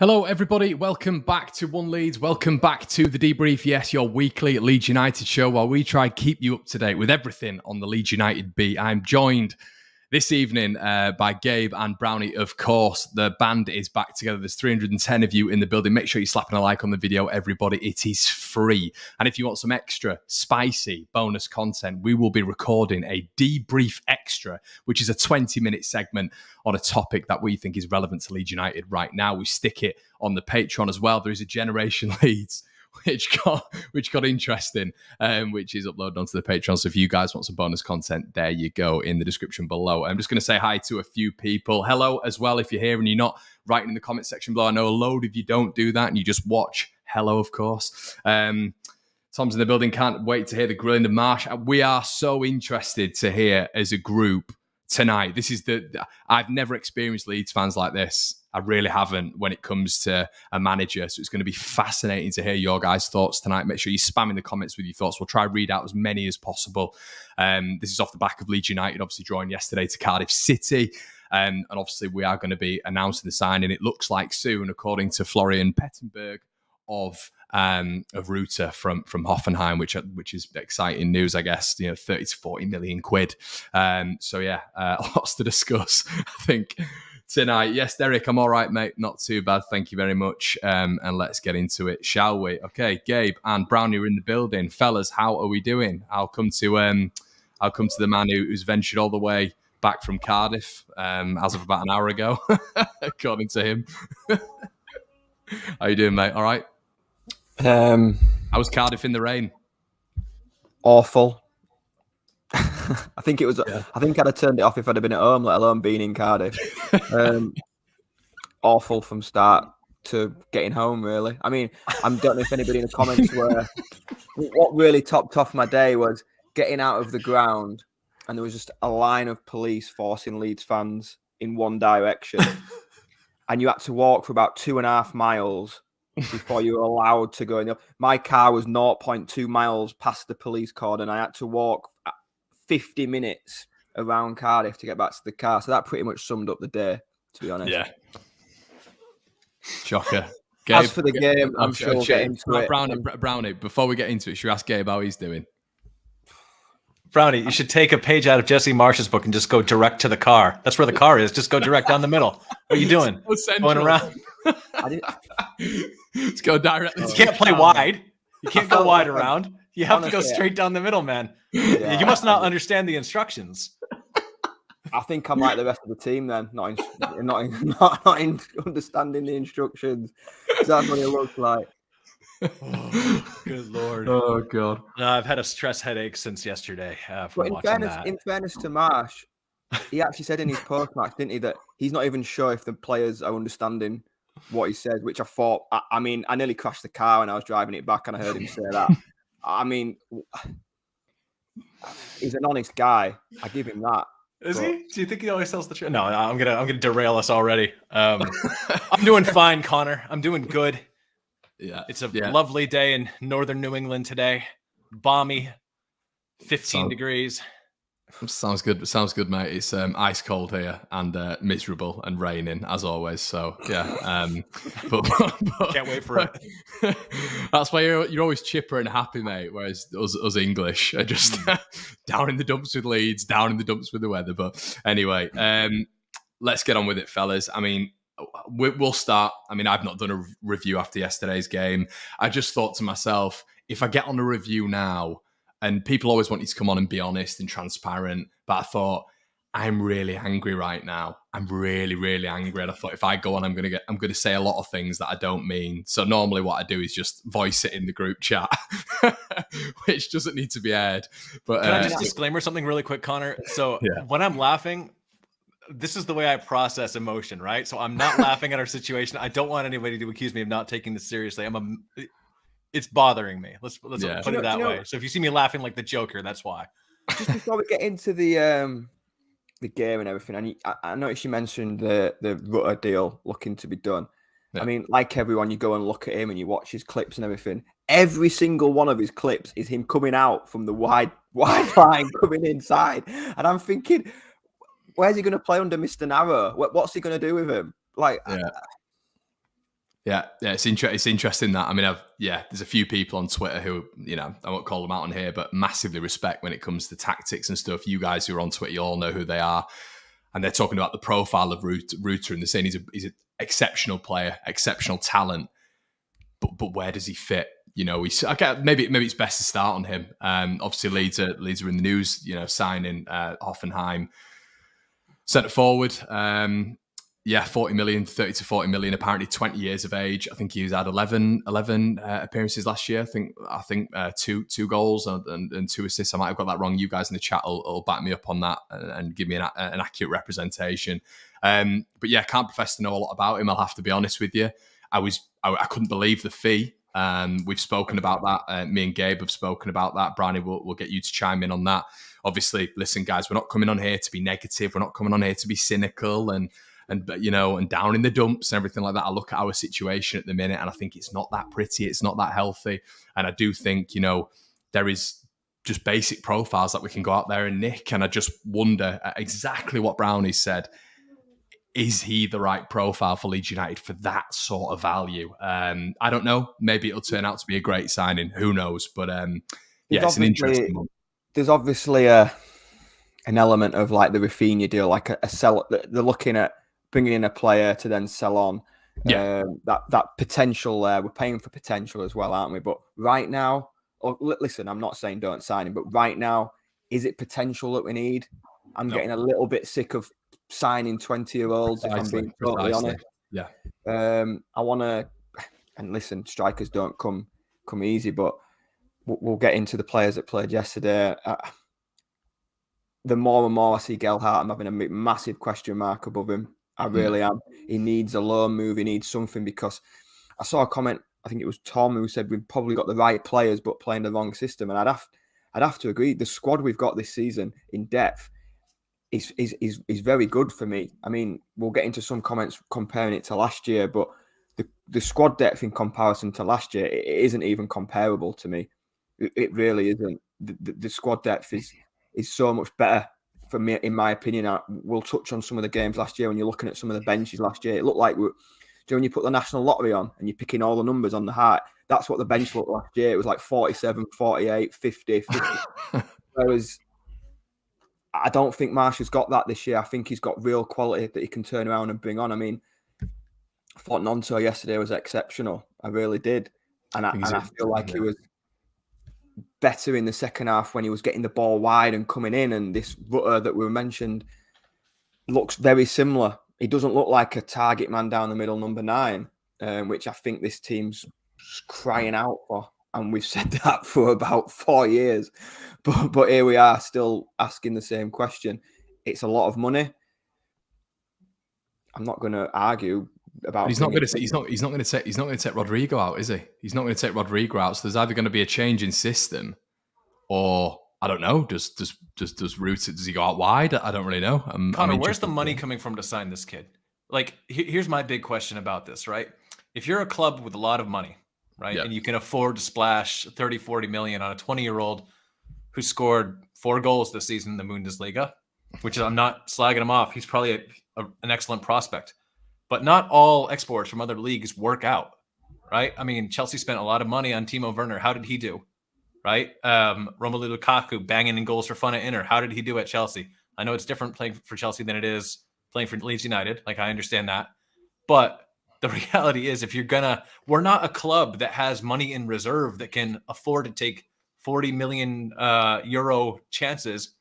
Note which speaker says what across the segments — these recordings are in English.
Speaker 1: Hello, everybody. Welcome back to One Leeds. Welcome back to the Debrief. Yes, your weekly Leeds United show where we try to keep you up to date with everything on the Leeds United beat. I'm joined this evening by Gabe and Brownie, of course. The band is back together. There's 310 of you in the building. Make sure you're slapping a like on the video, everybody. It is free. And if you want some extra spicy bonus content, we will be recording a Debrief Extra, which is a 20-minute segment on a topic that we think is relevant to Leeds United right now. We stick it on the Patreon as well. There is a Generation Leeds which got interesting, which is uploaded onto the Patreon. So if you guys want some bonus content, there you go in the description below. I'm just going to say hi to a few people. Hello as well if you're here and you're not writing in the comment section below. I know a load of you don't do that and you just watch. Hello, of course. Tom's in the building. Can't wait to hear the grilling of Marsch. We are so interested to hear as a group tonight. This is I've never experienced Leeds fans like this. I really haven't when it comes to a manager. So it's going to be fascinating to hear your guys' thoughts tonight. Make sure you spam in the comments with your thoughts. We'll try to read out as many as possible. This is off the back of Leeds United, obviously drawing yesterday to Cardiff City. And obviously we are going to be announcing the signing. It looks like soon, according to Florian Pettenberg of Ruta from Hoffenheim, which is exciting news, I guess. 30 to 40 million quid. So yeah, lots to discuss, I think, tonight. Yes, Derek, I'm all right, mate. Not too bad. Thank you very much. And let's get into it, shall we? Okay, Gabe and Brownie are in the building. Fellas, how are we doing? I'll come to the man who's ventured all the way back from Cardiff as of about an hour ago, according to him. How you doing, mate? All right? How was Cardiff in the rain?
Speaker 2: Awful. I think it was. Yeah. I think I'd have turned it off if I'd have been at home, let alone being in Cardiff. Awful from start to getting home, really. I mean, I don't know if anybody in the comments were. What really topped off my day was getting out of the ground, and there was just a line of police forcing Leeds fans in one direction, and you had to walk for about 2.5 miles before you were allowed to go in. My car was 0.2 miles past the police cordon, and I had to walk 50 minutes around Cardiff to get back to the car. So that pretty much summed up the day, to be honest.
Speaker 1: Yeah. Shocker.
Speaker 2: Gabe, as for the game, I'm sure we'll get into it.
Speaker 1: Brownie, before we get into it, should we ask Gabe how he's doing?
Speaker 3: Brownie, you should take a page out of Jesse Marsch's book and just go direct to the car. That's where the car is. Just go direct down the middle. What are you doing? Going around?
Speaker 1: Let's go directly.
Speaker 3: You can't play wide. You can't go wide around. You have to go straight down the middle, man. Yeah, you must not understand the instructions.
Speaker 2: I think I'm like the rest of the team then, not understanding the instructions. That's what it looks like.
Speaker 3: Oh, good Lord.
Speaker 1: Oh, God.
Speaker 3: No, I've had a stress headache since yesterday from watching that.
Speaker 2: In fairness to Marsch, he actually said in his post-match, didn't he, that he's not even sure if the players are understanding what he said, which I thought, I mean, I nearly crashed the car when I was driving it back and I heard him say that. I mean, he's an honest guy. I give him that.
Speaker 3: Is he? Do you think he always tells the truth? No, I'm gonna derail us already. I'm doing fine, Connor. I'm doing good.
Speaker 1: Yeah,
Speaker 3: it's a lovely day in northern New England today. Balmy, 15 degrees.
Speaker 1: Sounds good, mate. It's ice cold here and miserable and raining as always. So yeah, but
Speaker 3: can't wait for it.
Speaker 1: That's why you're always chipper and happy, mate. Whereas us English are just down in the dumps with Leeds, down in the dumps with the weather. But anyway, let's get on with it, fellas. I mean, we'll start. I mean, I've not done a review after yesterday's game. I just thought to myself, if I get on a review now. And people always want you to come on and be honest and transparent. But I thought, I'm really angry right now. I'm really, really angry. And I thought if I go on, I'm going to say a lot of things that I don't mean. So normally what I do is just voice it in the group chat, which doesn't need to be aired. But
Speaker 3: can I just disclaimer something really quick, Connor? So when I'm laughing, this is the way I process emotion, right? So I'm not laughing at our situation. I don't want anybody to accuse me of not taking this seriously. It's bothering me. Let's put it that way. So if you see me laughing like the Joker, that's why.
Speaker 2: Just before we get into the game and everything, and I noticed you mentioned the Rutter deal looking to be done. Yeah. I mean, like everyone, you go and look at him and you watch his clips and everything. Every single one of his clips is him coming out from the wide line, coming inside, and I'm thinking, where's he going to play under Mr. Narrow? What's he going to do with him? Like,
Speaker 1: Yeah, it's interesting that, I mean, there's a few people on Twitter who, I won't call them out on here, but massively respect when it comes to tactics and stuff. You guys who are on Twitter, you all know who they are. And they're talking about the profile of Ruter, and they're saying he's an exceptional player, exceptional talent. But where does he fit? Maybe it's best to start on him. Obviously, Leeds are in the news. Signing Hoffenheim centre forward. 40 million, 30 to 40 million. Apparently, 20 years of age. I think he's had 11 appearances last year. I think two goals and 2 assists. I might have got that wrong. You guys in the chat will back me up on that and give me an accurate representation. But yeah, I can't profess to know a lot about him. I'll have to be honest with you. I couldn't believe the fee. We've spoken about that. Me and Gabe have spoken about that. Brownie, we'll get you to chime in on that. Obviously, listen, guys, we're not coming on here to be negative. We're not coming on here to be cynical and down in the dumps and everything like that. I look at our situation at the minute and I think it's not that pretty. It's not that healthy. And I do think, there is just basic profiles that we can go out there and nick. And I just wonder exactly what Brownie said. Is he the right profile for Leeds United for that sort of value? I don't know. Maybe it'll turn out to be a great signing. Who knows? But it's an interesting one.
Speaker 2: There's obviously an element of like the Rafinha deal, like a sell. They're looking at bringing in a player to then sell on.
Speaker 1: Yeah.
Speaker 2: That potential there. We're paying for potential as well, aren't we? But right now, listen, I'm not saying don't sign him, but right now, is it potential that we need? I'm getting a little bit sick of signing 20-year-olds, if I'm being totally honest.
Speaker 1: Yeah.
Speaker 2: I want to, and listen, strikers don't come easy, but we'll get into the players that played yesterday. The more and more I see Gelhardt, I'm having a massive question mark above him. I really am. He needs a loan move. He needs something, because I saw a comment, I think it was Tom, who said we've probably got the right players but playing the wrong system. And I'd have to agree. The squad we've got this season in depth is very good for me. I mean, we'll get into some comments comparing it to last year, but the squad depth in comparison to last year, it isn't even comparable to me. It really isn't. The squad depth is so much better for me, in my opinion. We'll touch on some of the games last year. When you're looking at some of the benches last year, it looked like when you put the national lottery on and you're picking all the numbers on the heart, that's what the bench looked last year. It was like 47, 48, 50. Whereas I don't think Marsch has got that this year. I think he's got real quality that he can turn around and bring on. I mean, I thought Nonto yesterday was exceptional. I really did. And I feel like he was better in the second half when he was getting the ball wide and coming in. And this Rutter that we mentioned looks very similar. He doesn't look like a target man down the middle, number 9, which I think this team's crying out for. And we've said that for about 4 years. But here we are still asking the same question. It's a lot of money. I'm not going to argue about.
Speaker 1: But he's not going to take Rodrigo out, is he? He's not going to take Rodrigo out. So there's either going to be a change in system, or I don't know. Does Ruter, does he go out wide? I don't really know.
Speaker 3: Connor, where's the money coming from to sign this kid? Like, here's my big question about this, right? If you're a club with a lot of money, right, and you can afford to splash 30, 40 million on a 20-year-old who scored 4 goals this season in the Bundesliga, which is, I'm not slagging him off. He's probably an excellent prospect. But not all exports from other leagues work out, right? I mean, Chelsea spent a lot of money on Timo Werner. How did he do, right? Romelu Lukaku banging in goals for fun at Inter. How did he do at Chelsea? I know it's different playing for Chelsea than it is playing for Leeds United. Like, I understand that. But the reality is, we're not a club that has money in reserve that can afford to take 40 million euro chances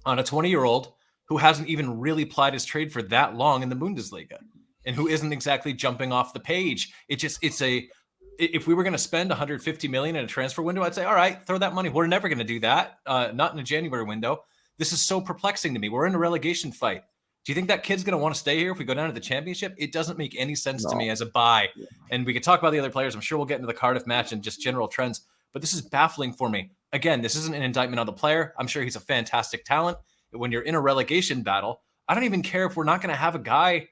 Speaker 3: on a 20-year-old who hasn't even really plied his trade for that long in the Bundesliga and who isn't exactly jumping off the page. If we were going to spend 150 million in a transfer window, I'd say, all right, throw that money. We're never going to do that. Not in a January window. This is so perplexing to me. We're in a relegation fight. Do you think that kid's going to want to stay here if we go down to the championship? It doesn't make any sense to me as a buy. Yeah. And we could talk about the other players. I'm sure we'll get into the Cardiff match and just general trends, but this is baffling for me. Again, this isn't an indictment on the player. I'm sure he's a fantastic talent. When you're in a relegation battle, I don't even care if we're not going to have a guy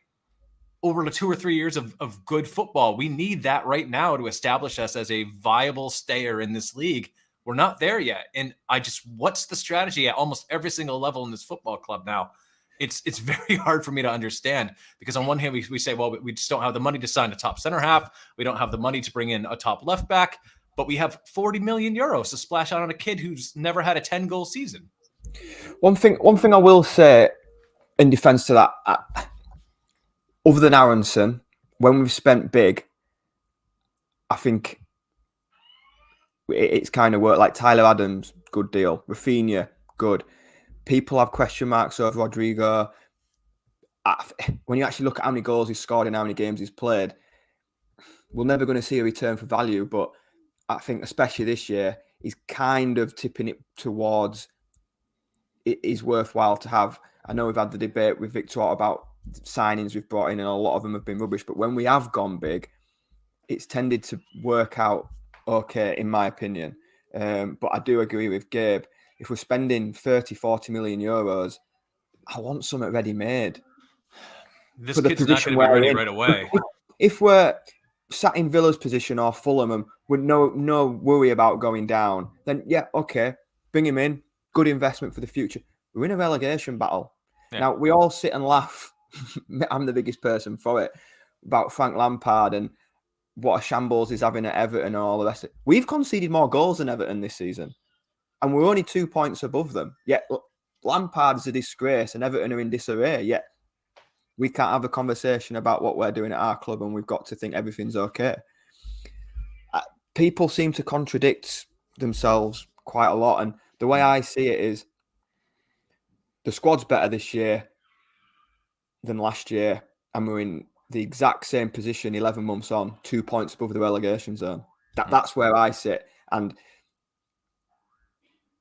Speaker 3: over the 2 or 3 years of good football. We need that right now to establish us as a viable stayer in this league. We're not there yet. And what's the strategy at almost every single level in this football club now? it's very hard for me to understand, because on one hand we say, well, we just don't have the money to sign a top center half. We don't have the money to bring in a top left back, but we have 40 million euros to splash out on a kid who's never had a 10-goal season.
Speaker 2: One thing I will say in defense to that, other than Aronson, when we've spent big, I think it's kind of worked. Like Tyler Adams, good deal. Rafinha, good. People have question marks over Rodrigo. When you actually look at how many goals he's scored and how many games he's played, we're never going to see a return for value. But I think especially this year, he's kind of tipping it towards it is worthwhile to have. I know we've had the debate with Victor about signings we've brought in, and a lot of them have been rubbish. But when we have gone big, it's tended to work out okay, in my opinion. But I do agree with Gabe. If we're spending 30, 40 million euros, I want something ready-made.
Speaker 3: This kid's not going to be ready right away.
Speaker 2: If we're sat in Villa's position or Fulham and with no worry about going down, then yeah, okay, bring him in. Good investment for the future. We're in a relegation battle. Yeah. Now, we all sit and laugh. I'm the biggest person for it, about Frank Lampard and what a shambles he's having at Everton and all the rest of it. We've conceded more goals than Everton this season, and we're only 2 points above them. Yet Lampard's a disgrace and Everton are in disarray. Yet we can't have a conversation about what we're doing at our club, and we've got to think everything's okay. People seem to contradict themselves quite a lot, and the way I see it is the squad's better this year than last year, and we're in the exact same position 11 months on, 2 points above the relegation zone. That's where I sit. And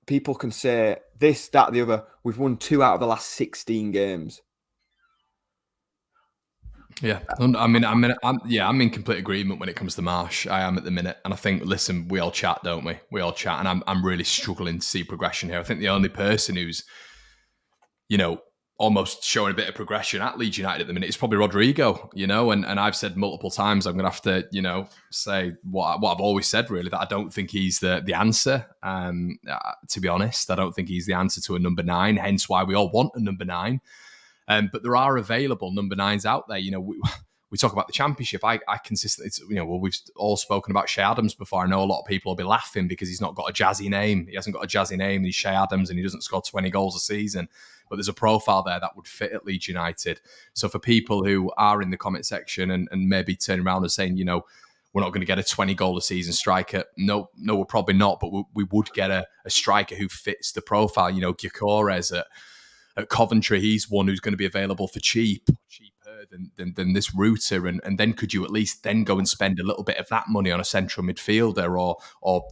Speaker 2: people can say this, that, the other. We've won 2 out of the last 16 games.
Speaker 1: Yeah, I'm in complete agreement when it comes to Marsch. I am at the minute, and I think, listen, we all chat, don't we? We all chat, and I'm really struggling to see progression here. I think the only person who's, almost showing a bit of progression at Leeds United at the minute is probably Rodrigo, and I've said multiple times, I'm going to have to, say what I've always said, really, that I don't think he's the answer. To be honest, I don't think he's the answer to a number 9, hence why we all want a number 9. But there are available number 9s out there. We talk about the Championship. I consistently, we've all spoken about Shea Adams before. I know a lot of people will be laughing because he's not got a jazzy name. He hasn't got a jazzy name. He's Shea Adams and he doesn't score 20 goals a season. But there's a profile there that would fit at Leeds United. So for people who are in the comment section and maybe turn around and saying, we're not going to get a 20-goal a season striker. No, we're probably not. But we would get a striker who fits the profile. Gyökeres at Coventry, he's one who's going to be available for cheaper than this Ruter, and then could you at least then go and spend a little bit of that money on a central midfielder, or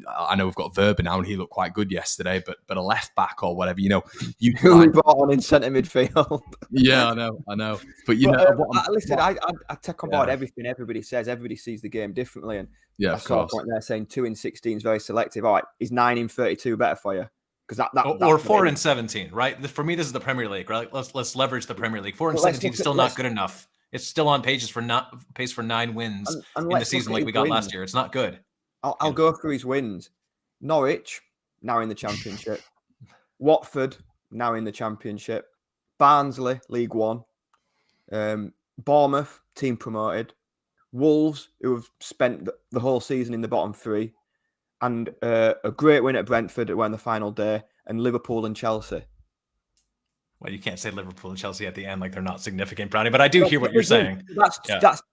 Speaker 1: I know we've got Verba now and he looked quite good yesterday, but a left back or whatever, you
Speaker 2: we brought on in centre midfield.
Speaker 1: Yeah, I know, but
Speaker 2: listen, I take on board everything everybody says. Everybody sees the game differently, and
Speaker 1: yeah,
Speaker 2: I saw a point there saying 2 in 16 is very selective. All right, is 9 in 32 better for you? Because
Speaker 3: or 4 in 17, right? For me, this is the Premier League, right? Let's leverage the Premier League. 4 in 17 is still not good enough. It's still on pace for 9 wins in the season like we got last year. It's not good.
Speaker 2: I'll go through his wins. Norwich, now in the Championship. Watford, now in the Championship. Barnsley, League One. Bournemouth, team promoted. Wolves, who have spent the whole season in the bottom 3. And a great win at Brentford on the final day, and Liverpool and Chelsea.
Speaker 3: Well, you can't say Liverpool and Chelsea at the end like they're not significant, Brownie, but I do hear what you're saying.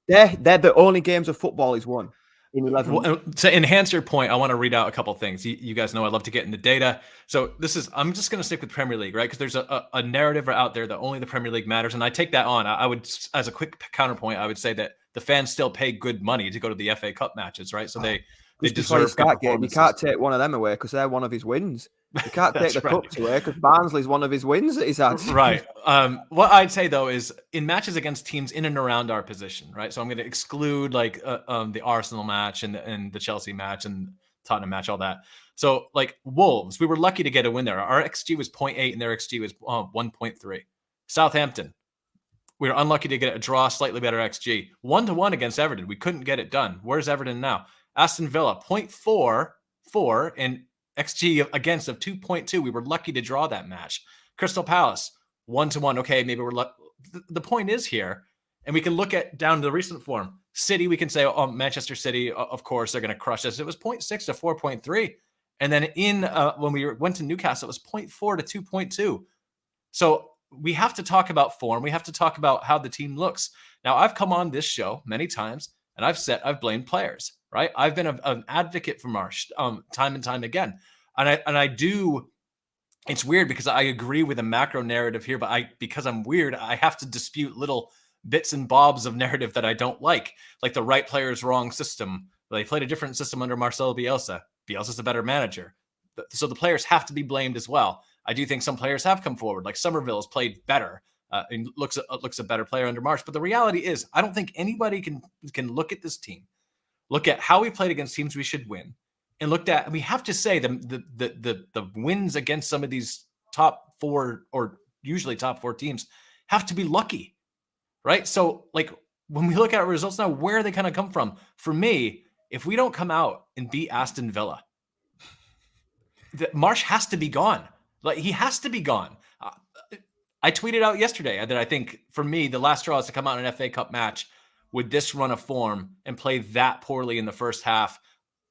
Speaker 2: They're the only games of football he's won in 11.
Speaker 3: Well, to enhance your point, I want to read out a couple of things. You guys know I love to get into data. So I'm just going to stick with Premier League, right? Because there's a narrative out there that only the Premier League matters. And I take that on. I would, as a quick counterpoint, I would say that the fans still pay good money to go to the FA Cup matches, right? So they deserve that game.
Speaker 2: You can't take one of them away because they're one of his wins. You can't take the cups away because Barnsley's one of his wins that he's had.
Speaker 3: Right. What I'd say, though, is in matches against teams in and around our position, right? So I'm going to exclude like the Arsenal match and the Chelsea match and Tottenham match, all that. So like Wolves, we were lucky to get a win there. Our XG was 0.8 and their XG was 1.3. Southampton, we were unlucky to get a draw, slightly better XG. 1-1 against Everton. We couldn't get it done. Where's Everton now? Aston Villa, 0.44 and XG against of 2.2. We were lucky to draw that match. Crystal Palace, 1-1. Okay, maybe we're the point is here, and we can look at down to the recent form. City, we can say, oh, Manchester City, of course, they're going to crush us. It was 0.6 to 4.3. And then when we went to Newcastle, it was 0.4 to 2.2. So we have to talk about form. We have to talk about how the team looks. Now, I've come on this show many times, and I've blamed players, right? I've been an advocate for Marsch time and time again. And I do. It's weird because I agree with the macro narrative here, but because I'm weird, I have to dispute little bits and bobs of narrative that I don't like the right player's wrong system. They played a different system under Marcelo Bielsa. Bielsa's a better manager. So the players have to be blamed as well. I do think some players have come forward, like Somerville has played better and looks a better player under Marsch. But the reality is, I don't think anybody can look at this team, look at how we played against teams we should win, and we have to say the wins against some of these top 4 or usually top 4 teams have to be lucky, right? So when we look at our results now, where are they kind of come from? For me, if we don't come out and beat Aston Villa, Marsch has to be gone. He has to be gone. I tweeted out yesterday that I think for me, the last straw is to come out in an FA Cup match with this run of form and play that poorly in the first half.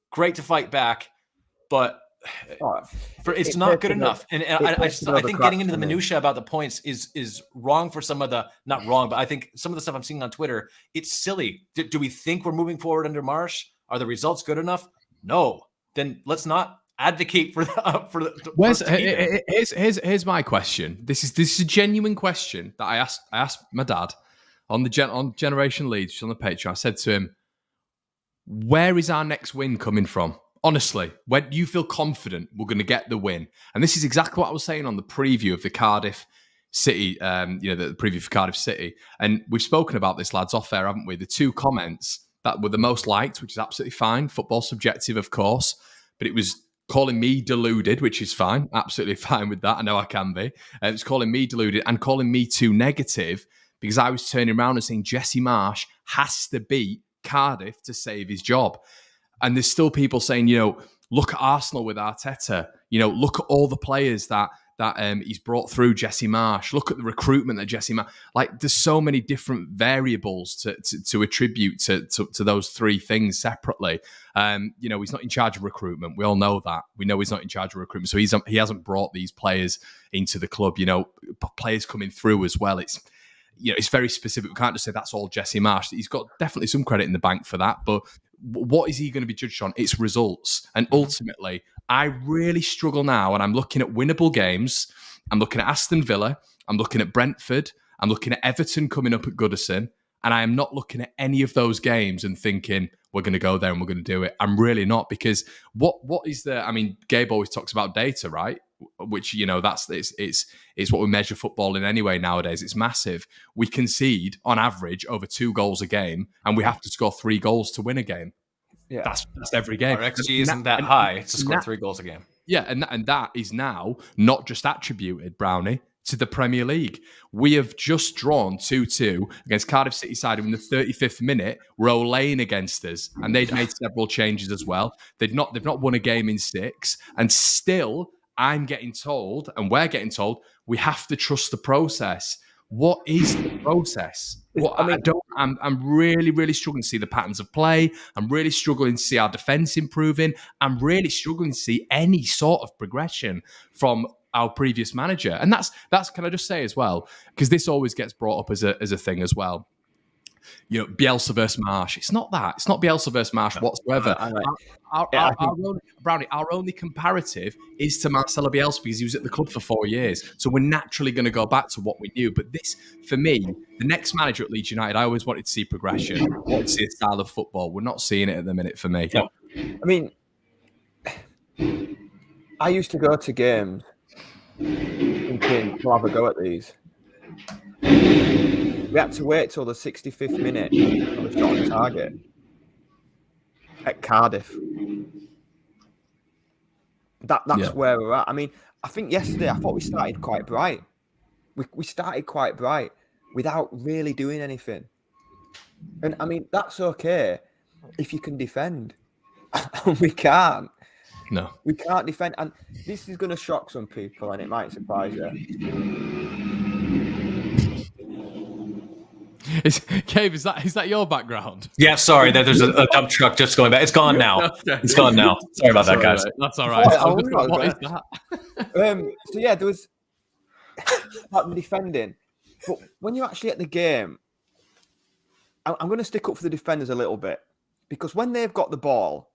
Speaker 3: Great to fight back, but it's not good enough. And I think getting into the minutia about the points is wrong for some of the, not wrong, but I think some of the stuff I'm seeing on Twitter, it's silly. Do we think we're moving forward under Marsch? Are the results good enough? No. Then let's not advocate for
Speaker 1: here's my question. This is a genuine question that I asked my dad on Generation Leeds on the Patreon. I said to him, where is our next win coming from? Honestly, where do you feel confident we're going to get the win? And this is exactly what I was saying on the preview of the Cardiff City, the preview for Cardiff City. And we've spoken about this, lads, off air, haven't we? The 2 comments that were the most liked, which is absolutely fine. Football subjective, of course. But it was calling me deluded, which is fine. Absolutely fine with that. I know I can be. It's calling me deluded and calling me too negative because I was turning around and saying Jesse Marsch has to beat Cardiff to save his job. And there's still people saying, look at Arsenal with Arteta. Look at all the players that he's brought through Jesse Marsch. Look at the recruitment that Jesse Marsch. There's so many different variables to attribute to those 3 things separately. He's not in charge of recruitment. We all know that. We know he's not in charge of recruitment. So he hasn't brought these players into the club. Players coming through as well. It's very specific. We can't just say that's all Jesse Marsch. He's got definitely some credit in the bank for that. But what is he going to be judged on? It's results. And ultimately, I really struggle now, and I'm looking at winnable games. I'm looking at Aston Villa. I'm looking at Brentford. I'm looking at Everton coming up at Goodison. And I am not looking at any of those games and thinking, we're going to go there and we're going to do it. I'm really not, because what is the... I mean, Gabe always talks about data, right? Which, it's what we measure football in anyway nowadays. It's massive. We concede, on average, over 2 goals a game, and we have to score 3 goals to win a game. Yeah, that's every game.
Speaker 3: Our XG isn't that high to score 3 goals a game.
Speaker 1: Yeah, and that is now not just attributed, Brownie, to the Premier League. We have just drawn 2-2 against Cardiff City side in the 35th minute. We're laying against us, and they've made several changes as well. They've not won a game in 6, and still I'm getting told, and we're getting told, we have to trust the process. What is the process? I'm really, really struggling to see the patterns of play. I'm really struggling to see our defence improving. I'm really struggling to see any sort of progression from our previous manager. And that's can I just say as well, because this always gets brought up as a thing as well. Bielsa versus Marsch. It's not that. It's not Bielsa versus Marsch whatsoever. Our only comparative is to Marcelo Bielsa, because he was at the club for 4 years. So we're naturally going to go back to what we knew. But this, for me, the next manager at Leeds United, I always wanted to see progression. I wanted to see a style of football. We're not seeing it at the minute for me.
Speaker 2: I mean, I used to go to games thinking, we'll have a go at these. We had to wait till the 65th minute for the shot on target at Cardiff. That's where we're at. I mean, I think yesterday I thought we started quite bright. We started quite bright without really doing anything. And I mean, that's okay if you can defend. We can't.
Speaker 1: No.
Speaker 2: We can't defend. And this is going to shock some people, and it might surprise you.
Speaker 1: Gabe, is that your background?
Speaker 3: Yeah, sorry. There's a dump truck just going back. It's gone now.
Speaker 1: Okay.
Speaker 3: It's gone now. Sorry about that, guys.
Speaker 1: Right. That's all right. What is that?
Speaker 2: So yeah, there was about the defending, but when you're actually at the game, I'm going to stick up for the defenders a little bit, because when they've got the ball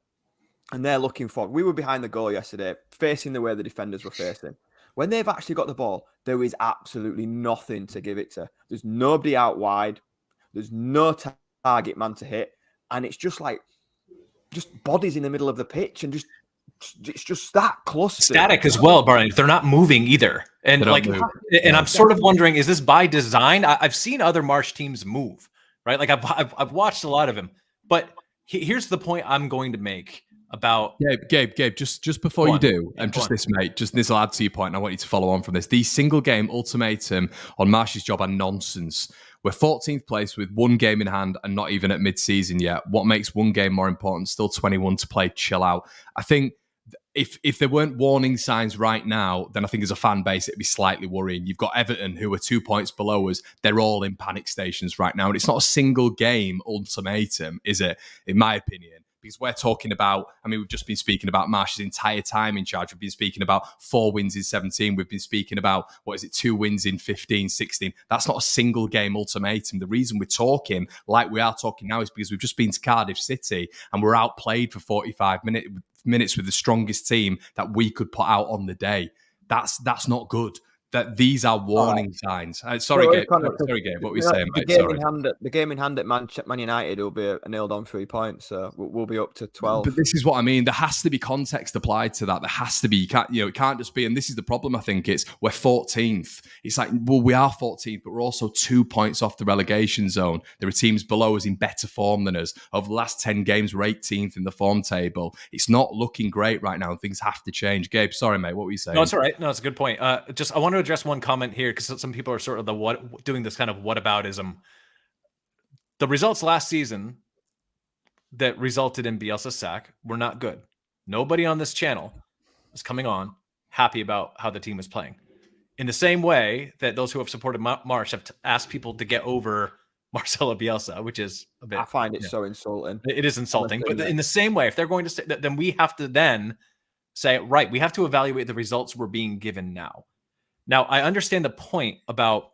Speaker 2: and they're looking for, we were behind the goal yesterday, facing the way the defenders were facing. When they've actually got the ball, there is absolutely nothing to give it to. There's nobody out wide. There's no target man to hit. And it's just like, just bodies in the middle of the pitch, and it's just that cluster.
Speaker 3: Static as well, Barney. They're not moving either. And I'm sort of wondering, is this by design? I've seen other Marsch teams move, right? Like I've watched a lot of them. But here's the point I'm going to make about
Speaker 1: Gabe, just before you do, this, mate, just this will add to your point, and I want you to follow on from this. These single game ultimatum on Marsch's job are nonsense. We're 14th place with one game in hand and not even at mid-season yet. What makes one game more important? Still 21 to play. Chill out. I think if there weren't warning signs right now, then I think as a fan base, it'd be slightly worrying. You've got Everton, who are 2 points below us. They're all in panic stations right now. And it's not a single game ultimatum, is it? In my opinion. Because we're talking about, we've just been speaking about Marsch's entire time in charge. We've been speaking about 4 wins in 17. We've been speaking about, 2 wins in 15, 16. That's not a single game ultimatum. The reason we're talking like we are talking now is because we've just been to Cardiff City and we're outplayed for 45 minutes with the strongest team that we could put out on the day. That's not good. That these are warning signs. Sorry, Gabe. Sorry, Gabe. What were you saying, mate?
Speaker 2: The game in hand at Man United will be a nailed on 3 points, so we'll be up to 12.
Speaker 1: But this is what I mean. There has to be context applied to that. There has to be. It can't just be. And this is the problem. I think we're 14th. It's like, well, we are 14th, but we're also 2 points off the relegation zone. There are teams below us in better form than us. Over the last 10 games, we're 18th in the form table. It's not looking great right now, and things have to change. Gabe, sorry, mate. What were you saying?
Speaker 3: No, it's all right. No, it's a good point. I want to address one comment here, because some people are sort of doing this kind of whataboutism. The results last season that resulted in Bielsa's sack were not good. Nobody on this channel is coming on happy about how the team is playing. In the same way that those who have supported Marsch have asked people to get over Marcelo Bielsa, which is a bit...
Speaker 2: I find it so insulting.
Speaker 3: It is insulting. But in the same way, if they're going to say that, then we have to then say, right, we have to evaluate the results we're being given now. Now, I understand the point about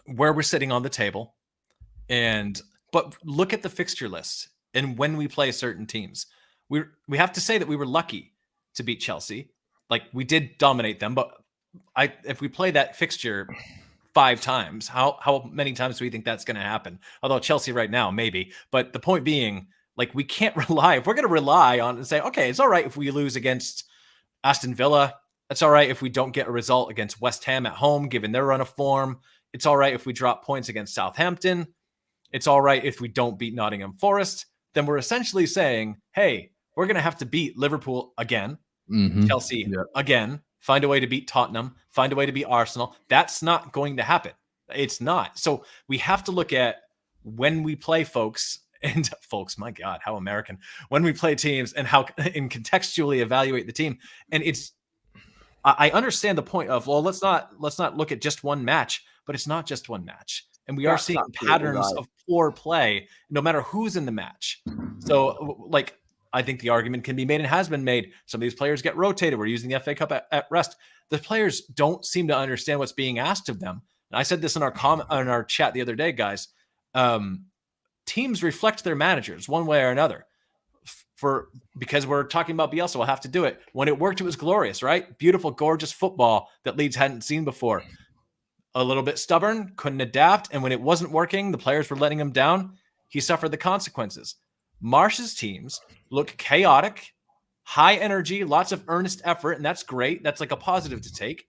Speaker 3: where we're sitting on the table, but look at the fixture list and when we play certain teams. We have to say that we were lucky to beat Chelsea. Like, we did dominate them, but if we play that fixture 5 times, how many times do we think that's going to happen? Although Chelsea right now, maybe. But the point being, like, we can't rely. If we're going to rely on and say, okay, it's all right if we lose against Aston Villa, it's all right if we don't get a result against West Ham at home, given their run of form. It's all right if we drop points against Southampton. It's all right if we don't beat Nottingham Forest. Then we're essentially saying, hey, we're going to have to beat Liverpool again, Chelsea again, find a way to beat Tottenham, find a way to beat Arsenal. That's not going to happen. It's not. So we have to look at when we play folks, my God, how American, when we play teams and contextually evaluate the team. And I understand the point of, well, let's not look at just one match, but it's not just one match. And we are seeing patterns of poor play, no matter who's in the match. So, like, I think the argument can be made and has been made. Some of these players get rotated. We're using the FA Cup at rest. The players don't seem to understand what's being asked of them. And I said this in our chat the other day, guys. Teams reflect their managers one way or another. Because we're talking about Bielsa, we'll have to do it. When it worked, it was glorious, right? Beautiful, gorgeous football that Leeds hadn't seen before. A little bit stubborn, couldn't adapt, and when it wasn't working, the players were letting him down. He suffered the consequences. Marsch's teams look chaotic, high energy, lots of earnest effort, and that's great. That's like a positive to take.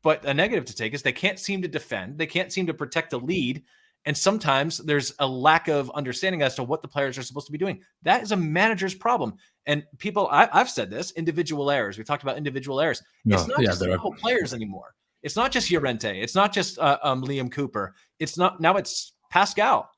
Speaker 3: But a negative to take is they can't seem to defend. They can't seem to protect the lead. And sometimes there's a lack of understanding as to what the players are supposed to be doing. That is a manager's problem. And people, I've said this, individual errors. We talked about individual errors. It's not just simple players anymore. It's not just Llorente. It's not just Liam Cooper. Now it's Pascal.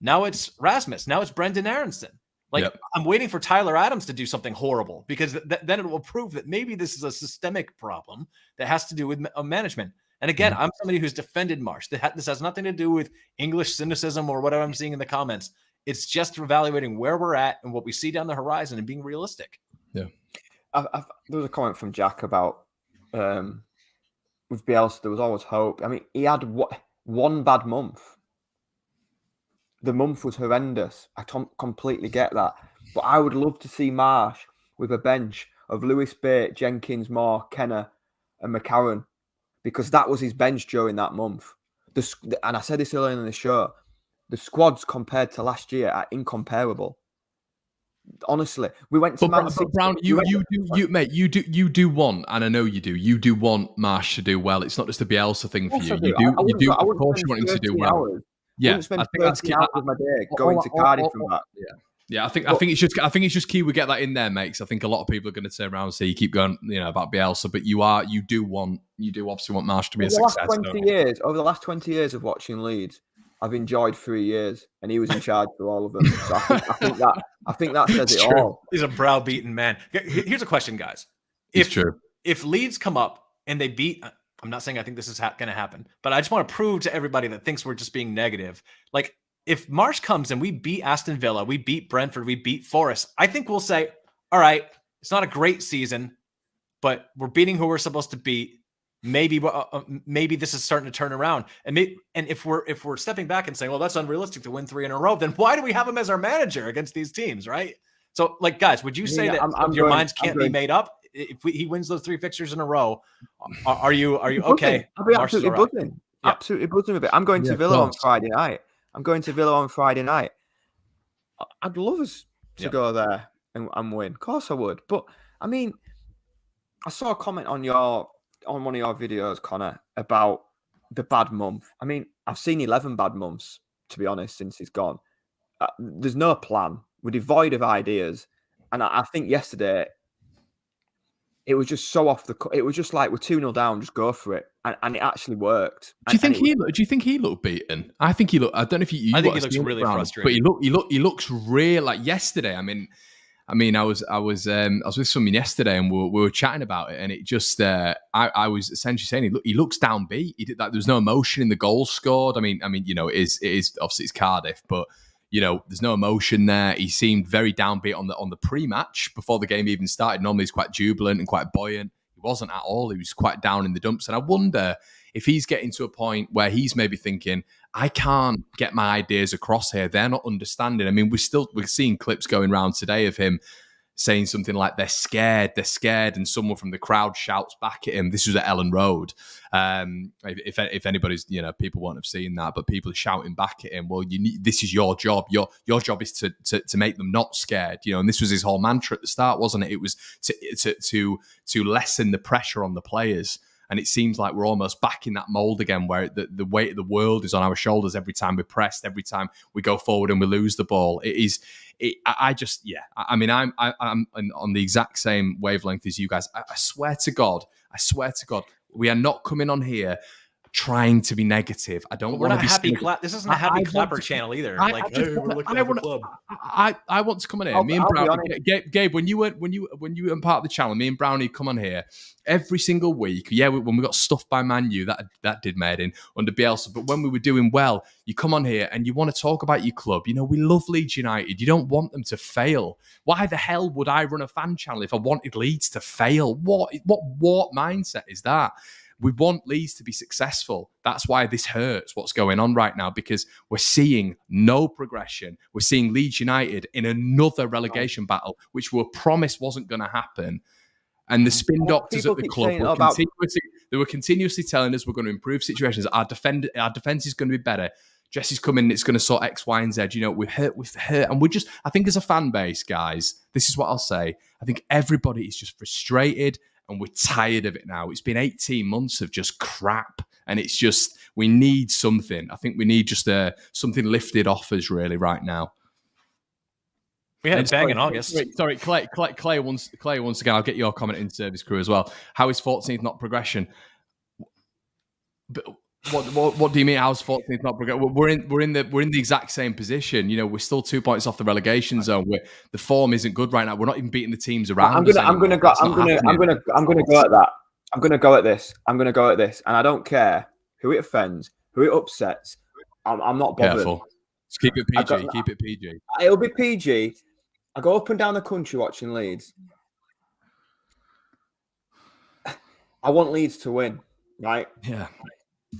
Speaker 3: Now it's Rasmus. Now it's Brendan Aronson. I'm waiting for Tyler Adams to do something horrible, because then it will prove that maybe this is a systemic problem that has to do with management. And again, I'm somebody who's defended Marsch. This has nothing to do with English cynicism or whatever I'm seeing in the comments. It's just evaluating where we're at and what we see down the horizon and being realistic.
Speaker 1: Yeah.
Speaker 2: There was a comment from Jack about with Bielsa, there was always hope. I mean, he had one bad month. The month was horrendous. I completely get that. But I would love to see Marsch with a bench of Lewis Bate, Jenkins, Moore, Kenner, and McCarron, because that was his bench during that month. And I said this earlier in the show, the squads compared to last year are incomparable. Honestly, we went to Man City.
Speaker 1: But Brown, you do want, and I know you do want Marsch to do well. It's not just a Bielsa thing for you. You do. Of course, you want him to do well. Yeah, I think that's key.
Speaker 2: Hours of my day going to Cardiff from that.
Speaker 1: Yeah, I think it's just key we get that in there, mates. I think a lot of people are going to turn around and say you keep going, about Bielsa, but you do obviously want Marsch to be a success.
Speaker 2: Over the last 20 years of watching Leeds, I've enjoyed 3 years, and he was in charge for all of them. So I think that says it all.
Speaker 3: He's a browbeaten man. Here's a question, guys. If Leeds come up and they beat, I'm not saying I think this is going to happen, but I just want to prove to everybody that thinks we're just being negative. Like, if Marsch comes and we beat Aston Villa, we beat Brentford, we beat Forest, I think we'll say, all right, it's not a great season, but we're beating who we're supposed to beat. Maybe this is starting to turn around. And if we're stepping back and saying, well, that's unrealistic to win 3 in a row, then why do we have him as our manager against these teams, right? So, guys, would you say that your minds can't be made up? If he wins those 3 fixtures in a row, are you okay?
Speaker 2: I'll be absolutely buzzing. Yeah. Absolutely buzzing with it. I'm going to Villa on Friday night. I'd love us to go there and win. Of course I would. But I mean, I saw a comment on one of your videos, Connor, about the bad month. I mean, I've seen 11 bad months, to be honest, since he's gone. There's no plan. We're devoid of ideas. And I think yesterday, it was just so off the. It was just like we're 2-0 down, just go for it, and it actually worked.
Speaker 1: Do you think he looked beaten? I think he looked. I don't know if you.
Speaker 3: I think he looks really frustrated.
Speaker 1: But he looks real. Like yesterday. I mean, I was with someone yesterday, and we were chatting about it, and it just. I was essentially saying he looks downbeat. He did that. There was no emotion in the goals scored. I mean, it is obviously it's Cardiff, but. There's no emotion there. He seemed very downbeat on the pre-match before the game even started. Normally he's quite jubilant and quite buoyant. He wasn't at all. He was quite down in the dumps. And I wonder if he's getting to a point where he's maybe thinking, I can't get my ideas across here. They're not understanding. I mean, we're seeing clips going around today of him saying something like they're scared, and someone from the crowd shouts back at him. This was at Ellen Road. If anybody's, people won't have seen that, but people are shouting back at him. Well, this is your job. Your job is to make them not scared. And this was his whole mantra at the start, wasn't it? It was to lessen the pressure on the players. And it seems like we're almost back in that mold again, where the weight of the world is on our shoulders every time we're pressed, every time we go forward and we lose the ball. I'm on the exact same wavelength as you guys. I swear to God, we are not coming on here trying to be negative. I don't want to be
Speaker 3: happy. This isn't a happy clapper channel either. I
Speaker 1: want to come on here. Me and Brownie, Gabe, when you weren't part of the channel, me and Brownie come on here every single week. Yeah, when we got stuffed by Man U, that did made in under Bielsa. But when we were doing well, you come on here and you want to talk about your club. We love Leeds United. You don't want them to fail. Why the hell would I run a fan channel if I wanted Leeds to fail? What mindset is that? We want Leeds to be successful. That's why this hurts, what's going on right now, because we're seeing no progression. We're seeing Leeds United in another relegation battle, which we were promised wasn't going to happen. And the spin doctors at the club were continuously telling us we're going to improve situations. Our defense is going to be better. Jesse's coming, it's going to sort X, Y, and Z. We've hurt. And I think as a fan base, guys, this is what I'll say. I think everybody is just frustrated. And we're tired of it now. It's been 18 months of just crap. And it's just, we need something. I think we need just something lifted off us really right now.
Speaker 3: We had a bang in August.
Speaker 1: Sorry, Clay once again, I'll get your comment in service crew as well. How is 14th not progression? But what do you mean? How's 14th not progression? We're in the exact same position. We're still 2 points off the relegation zone. The form isn't good right now. We're not even beating the teams around.
Speaker 2: I'm gonna go at that. I'm going to go at this. And I don't care who it offends, who it upsets. I'm not bothered.
Speaker 1: Careful. Just keep it PG. Keep it PG.
Speaker 2: It'll be PG. I go up and down the country watching Leeds. I want Leeds to win, right?
Speaker 1: Yeah.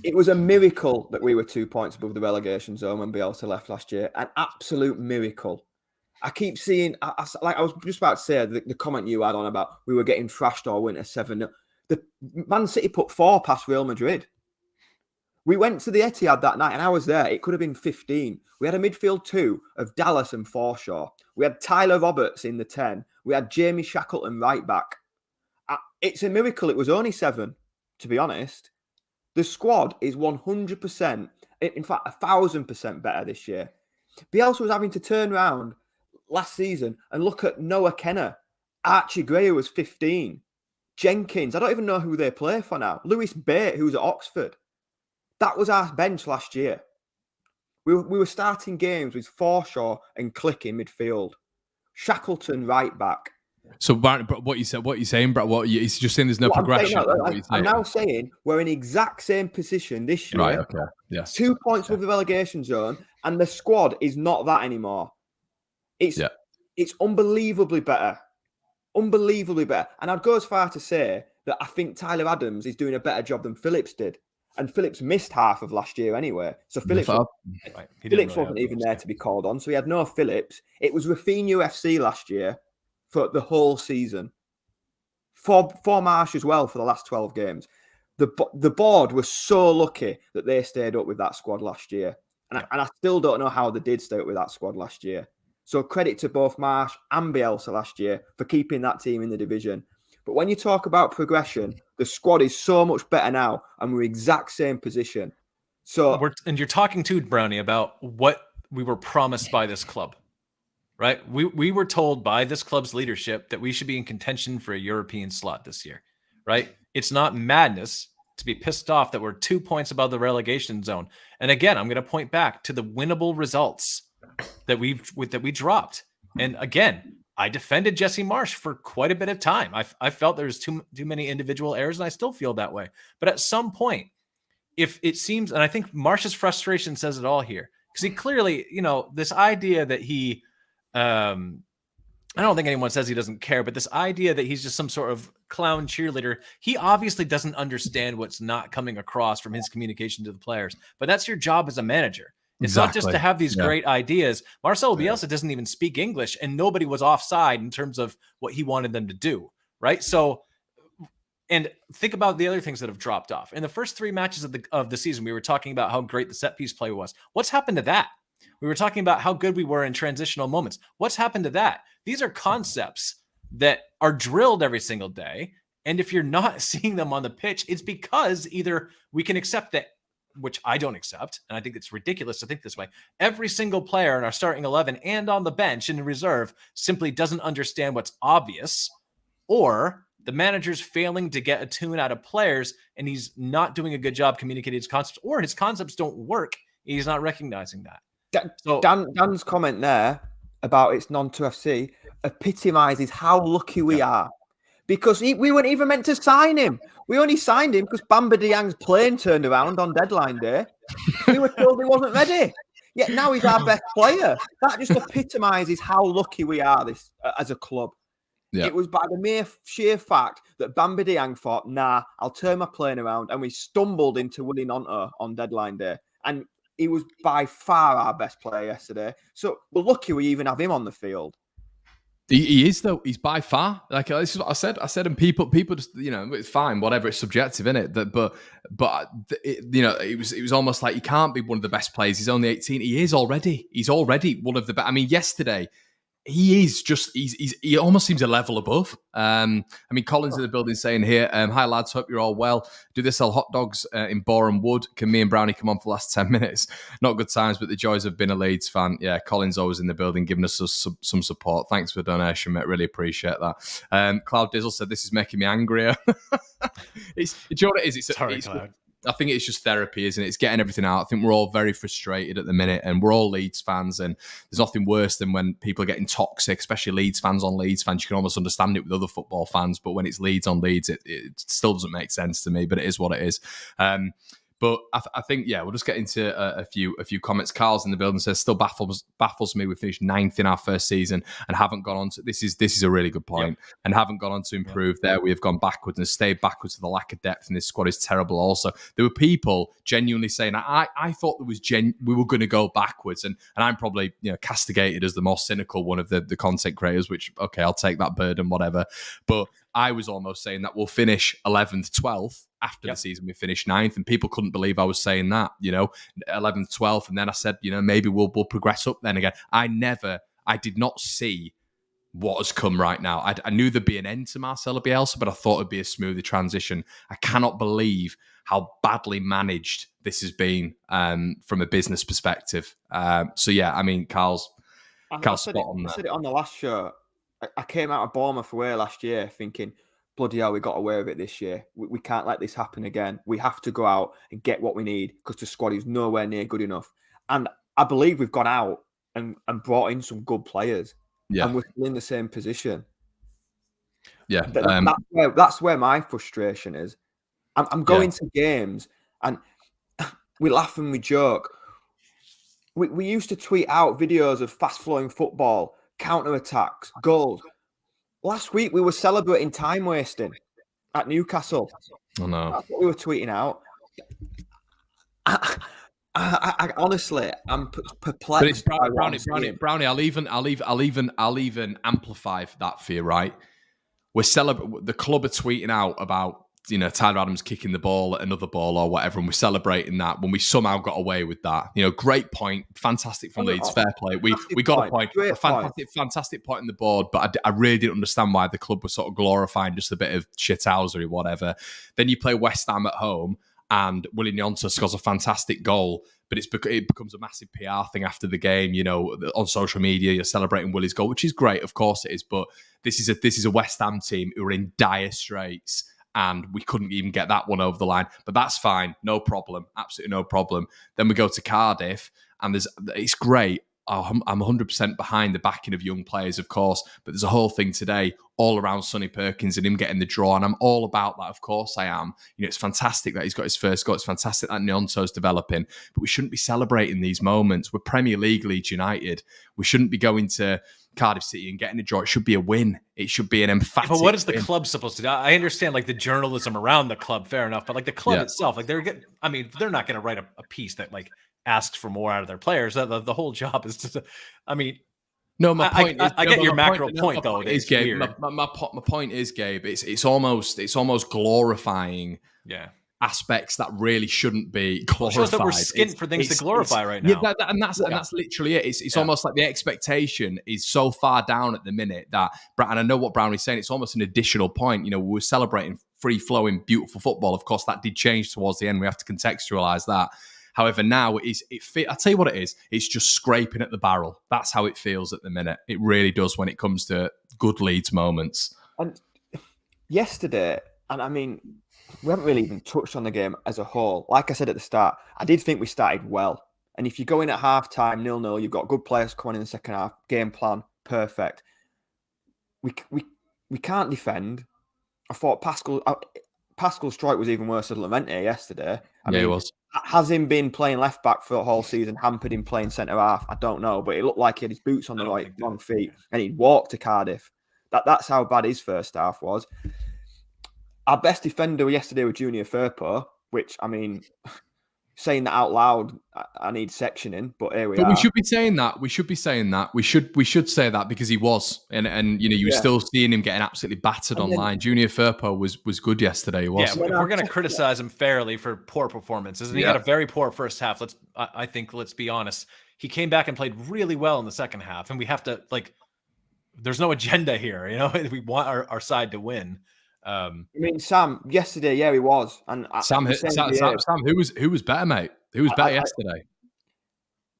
Speaker 2: It was a miracle that we were 2 points above the relegation zone when Bielsa left last year. An absolute miracle. I keep seeing, like I was just about to say, the comment you had on about we were getting thrashed or winning 7-0. The Man City put 4 past Real Madrid. We went to the Etihad that night and I was there. It could have been 15. We had a midfield 2 of Dallas and Forshaw. We had Tyler Roberts in the 10. We had Jamie Shackleton right back. It's a miracle it was only 7, to be honest. The squad is 100%, in fact, 1,000% better this year. Bielsa was having to turn around last season and look at Noah Kenner. Archie Gray, who was 15. Jenkins, I don't even know who they play for now. Lewis Bate, who's at Oxford. That was our bench last year. We were starting games with Forshaw and Click in midfield. Shackleton right back.
Speaker 1: So, what you saying, Brad? He's just saying there's no progression.
Speaker 2: I'm now saying we're in the exact same position this year.
Speaker 1: Right. Okay. Yes.
Speaker 2: 2 points with the relegation zone, and the squad is not that anymore. It's unbelievably better. Unbelievably better. And I'd go as far to say that I think Tyler Adams is doing a better job than Phillips did. And Phillips missed half of last year anyway. So Phillips wasn't even there to be called on. So he had no Phillips. It was Rafinha FC last year for the whole season. For Marsch as well for the last 12 games. The board was so lucky that they stayed up with that squad last year. And I still don't know how they did stay up with that squad last year. So credit to both Marsch and Bielsa last year for keeping that team in the division. But when you talk about progression, the squad is so much better now, and we're exact same position. So,
Speaker 3: and you're talking to Brownie about what we were promised by this club, right? We were told by this club's leadership that we should be in contention for a European slot this year, right? It's not madness to be pissed off that we're 2 points above the relegation zone. And again, I'm going to point back to the winnable results that we dropped. And again, I defended Jesse Marsch for quite a bit of time. I felt there's too many individual errors, and I still feel that way. But at some point, if it seems, and I think Marsch's frustration says it all here, because he clearly, this idea that he, I don't think anyone says he doesn't care, but this idea that he's just some sort of clown cheerleader, he obviously doesn't understand what's not coming across from his communication to the players. But that's your job as a manager. It's not just to have these great ideas. Marcelo Bielsa doesn't even speak English, and nobody was offside in terms of what he wanted them to do, right? So, and think about the other things that have dropped off. In the first 3 matches of the season, we were talking about how great the set piece play was. What's happened to that? We were talking about how good we were in transitional moments. What's happened to that? These are concepts that are drilled every single day, and if you're not seeing them on the pitch, it's because either we can accept that, which I don't accept, and I think it's ridiculous to think this way. Every single player in our starting 11 and on the bench and in reserve simply doesn't understand what's obvious, or the manager's failing to get a tune out of players and he's not doing a good job communicating his concepts, or his concepts don't work. He's not recognizing that.
Speaker 2: Dan's comment there about it's non-2FC epitomizes how lucky we are. Because we weren't even meant to sign him. We only signed him because Bamba Diang's plane turned around on deadline day. We were told he wasn't ready. Yet now he's our best player. That just epitomizes how lucky we are as a club. Yeah. It was by the sheer fact that Bamba Diang thought, nah, I'll turn my plane around, and we stumbled into winning on deadline day. And he was by far our best player yesterday. So we're lucky we even have him on the field.
Speaker 1: He is, though. He's by far, like, this is what I said. And people just, it's fine, whatever. It's subjective, isn't it? But it was almost like he can't be one of the best players. He's only 18. He is already. He's already one of the best. I mean, yesterday, he is just, he almost seems a level above. Colin's in the building saying here, hi lads, hope you're all well. Do they sell hot dogs in Boreham Wood? Can me and Brownie come on for the last 10 minutes? Not good times, but the joys of being a Leeds fan. Yeah, Colin's always in the building giving us some support. Thanks for the donation, mate. Really appreciate that. Cloud Dizzle said, this is making me angrier. Do you know what it is?
Speaker 3: Sorry, Cloud.
Speaker 1: I think it's just therapy, isn't it? It's getting everything out. I think we're all very frustrated at the minute, and we're all Leeds fans, and there's nothing worse than when people are getting toxic, especially Leeds fans on Leeds fans. You can almost understand it with other football fans, but when it's Leeds on Leeds, it still doesn't make sense to me, but it is what it is. But I think, we'll just get into a few comments. Carl's in the building, says, still baffles me. We finished 9th in our first season and haven't gone on to, this is a really good point, and haven't gone on to improve there. We have gone backwards and stayed backwards to the lack of depth, and this squad is terrible also. There were people genuinely saying, I thought we were going to go backwards, and I'm probably castigated as the more cynical one of the content creators, which, okay, I'll take that burden, whatever. But I was almost saying that we'll finish 11th, 12th after the season. We finished 9th, and people couldn't believe I was saying that, 11th, 12th. And then I said, maybe we'll progress up then again. I did not see what has come right now. I knew there'd be an end to Marcelo Bielsa, but I thought it'd be a smoother transition. I cannot believe how badly managed this has been from a business perspective. Carl's spot on that.
Speaker 2: I said it on the last show. I came out of Bournemouth away last year thinking, bloody hell, we got away with it this year. We can't let this happen again. We have to go out and get what we need because the squad is nowhere near good enough. And I believe we've gone out and brought in some good players. Yeah. And we're still in the same position.
Speaker 1: Yeah.
Speaker 2: That's where my frustration is. I'm going to games and we laugh and we joke. We used to tweet out videos of fast-flowing football, counter-attacks, goals. Last week, we were celebrating time wasting at Newcastle.
Speaker 1: Oh, no.
Speaker 2: That's what we were tweeting out. I honestly, I'm perplexed.
Speaker 1: But it's Brownie. I'll even amplify that for you, right? The club are tweeting out about Tyler Adams kicking the ball at another ball or whatever, and we're celebrating that when we somehow got away with that. Great point, fantastic from Leeds, fair play. We got a point, fantastic point on the board, but I really didn't understand why the club was sort of glorifying just a bit of shithousery, whatever. Then you play West Ham at home, and Willie Gnonto scores a fantastic goal, but it becomes a massive PR thing after the game. On social media, you're celebrating Willie's goal, which is great, of course it is. But this is a West Ham team who are in dire straits, and we couldn't even get that one over the line. But that's fine, no problem, absolutely no problem. Then we go to Cardiff, and it's great. I'm 100% behind the backing of young players, of course, but there's a whole thing today all around Sonny Perkins and him getting the draw, and I'm all about that, of course I am. It's fantastic that he's got his first goal. It's fantastic that Gnonto's developing, but we shouldn't be celebrating these moments. We're Premier League Leeds United. We shouldn't be going to Cardiff City and getting a draw. It should be a win. It should be an emphatic
Speaker 3: But what is the
Speaker 1: win.
Speaker 3: club supposed to do? I understand the journalism around the club, fair enough, but the club itself, they're not going to write a piece that asks for more out of their players. The whole job is to,
Speaker 1: No, my point is,
Speaker 3: I get your macro point though.
Speaker 1: Is, Gabe, my point is, Gabe, it's almost glorifying aspects that really shouldn't be glorified.
Speaker 3: It shows that we're skint for things to glorify right now.
Speaker 1: Yeah, and that's literally it. It's almost like the expectation is so far down at the minute that, and I know what Brownie's saying, it's almost an additional point. We were celebrating free-flowing, beautiful football. Of course, that did change towards the end. We have to contextualize that. However, now I'll tell you what it is. It's just scraping at the barrel. That's how it feels at the minute. It really does when it comes to good Leeds moments.
Speaker 2: And yesterday, we haven't really even touched on the game as a whole. Like I said at the start, I did think we started well. And if you go in at half-time, 0-0, you've got good players coming in the second half, game plan, perfect. We can't defend. I thought Pascal Strike was even worse than Levente yesterday.
Speaker 1: He was.
Speaker 2: Has him been playing left back for the whole season, hampered him playing centre half? I don't know, but it looked like he had his boots on the wrong feet, and he'd walked to Cardiff. That's how bad his first half was. Our best defender yesterday was Junior Firpo, which saying that out loud, I need sectioning, but here we are.
Speaker 1: But we should be saying that. We should say that because he was, and you were still seeing him getting absolutely battered online. Junior Firpo was good yesterday. He was.
Speaker 3: Yeah, we're going to criticize him fairly for poor performances, and he had a very poor first half. Let's be honest. He came back and played really well in the second half, and we have to there's no agenda here. We want our side to win.
Speaker 2: Sam yesterday, he was, and
Speaker 1: Sam, who was better, mate? Who was better yesterday?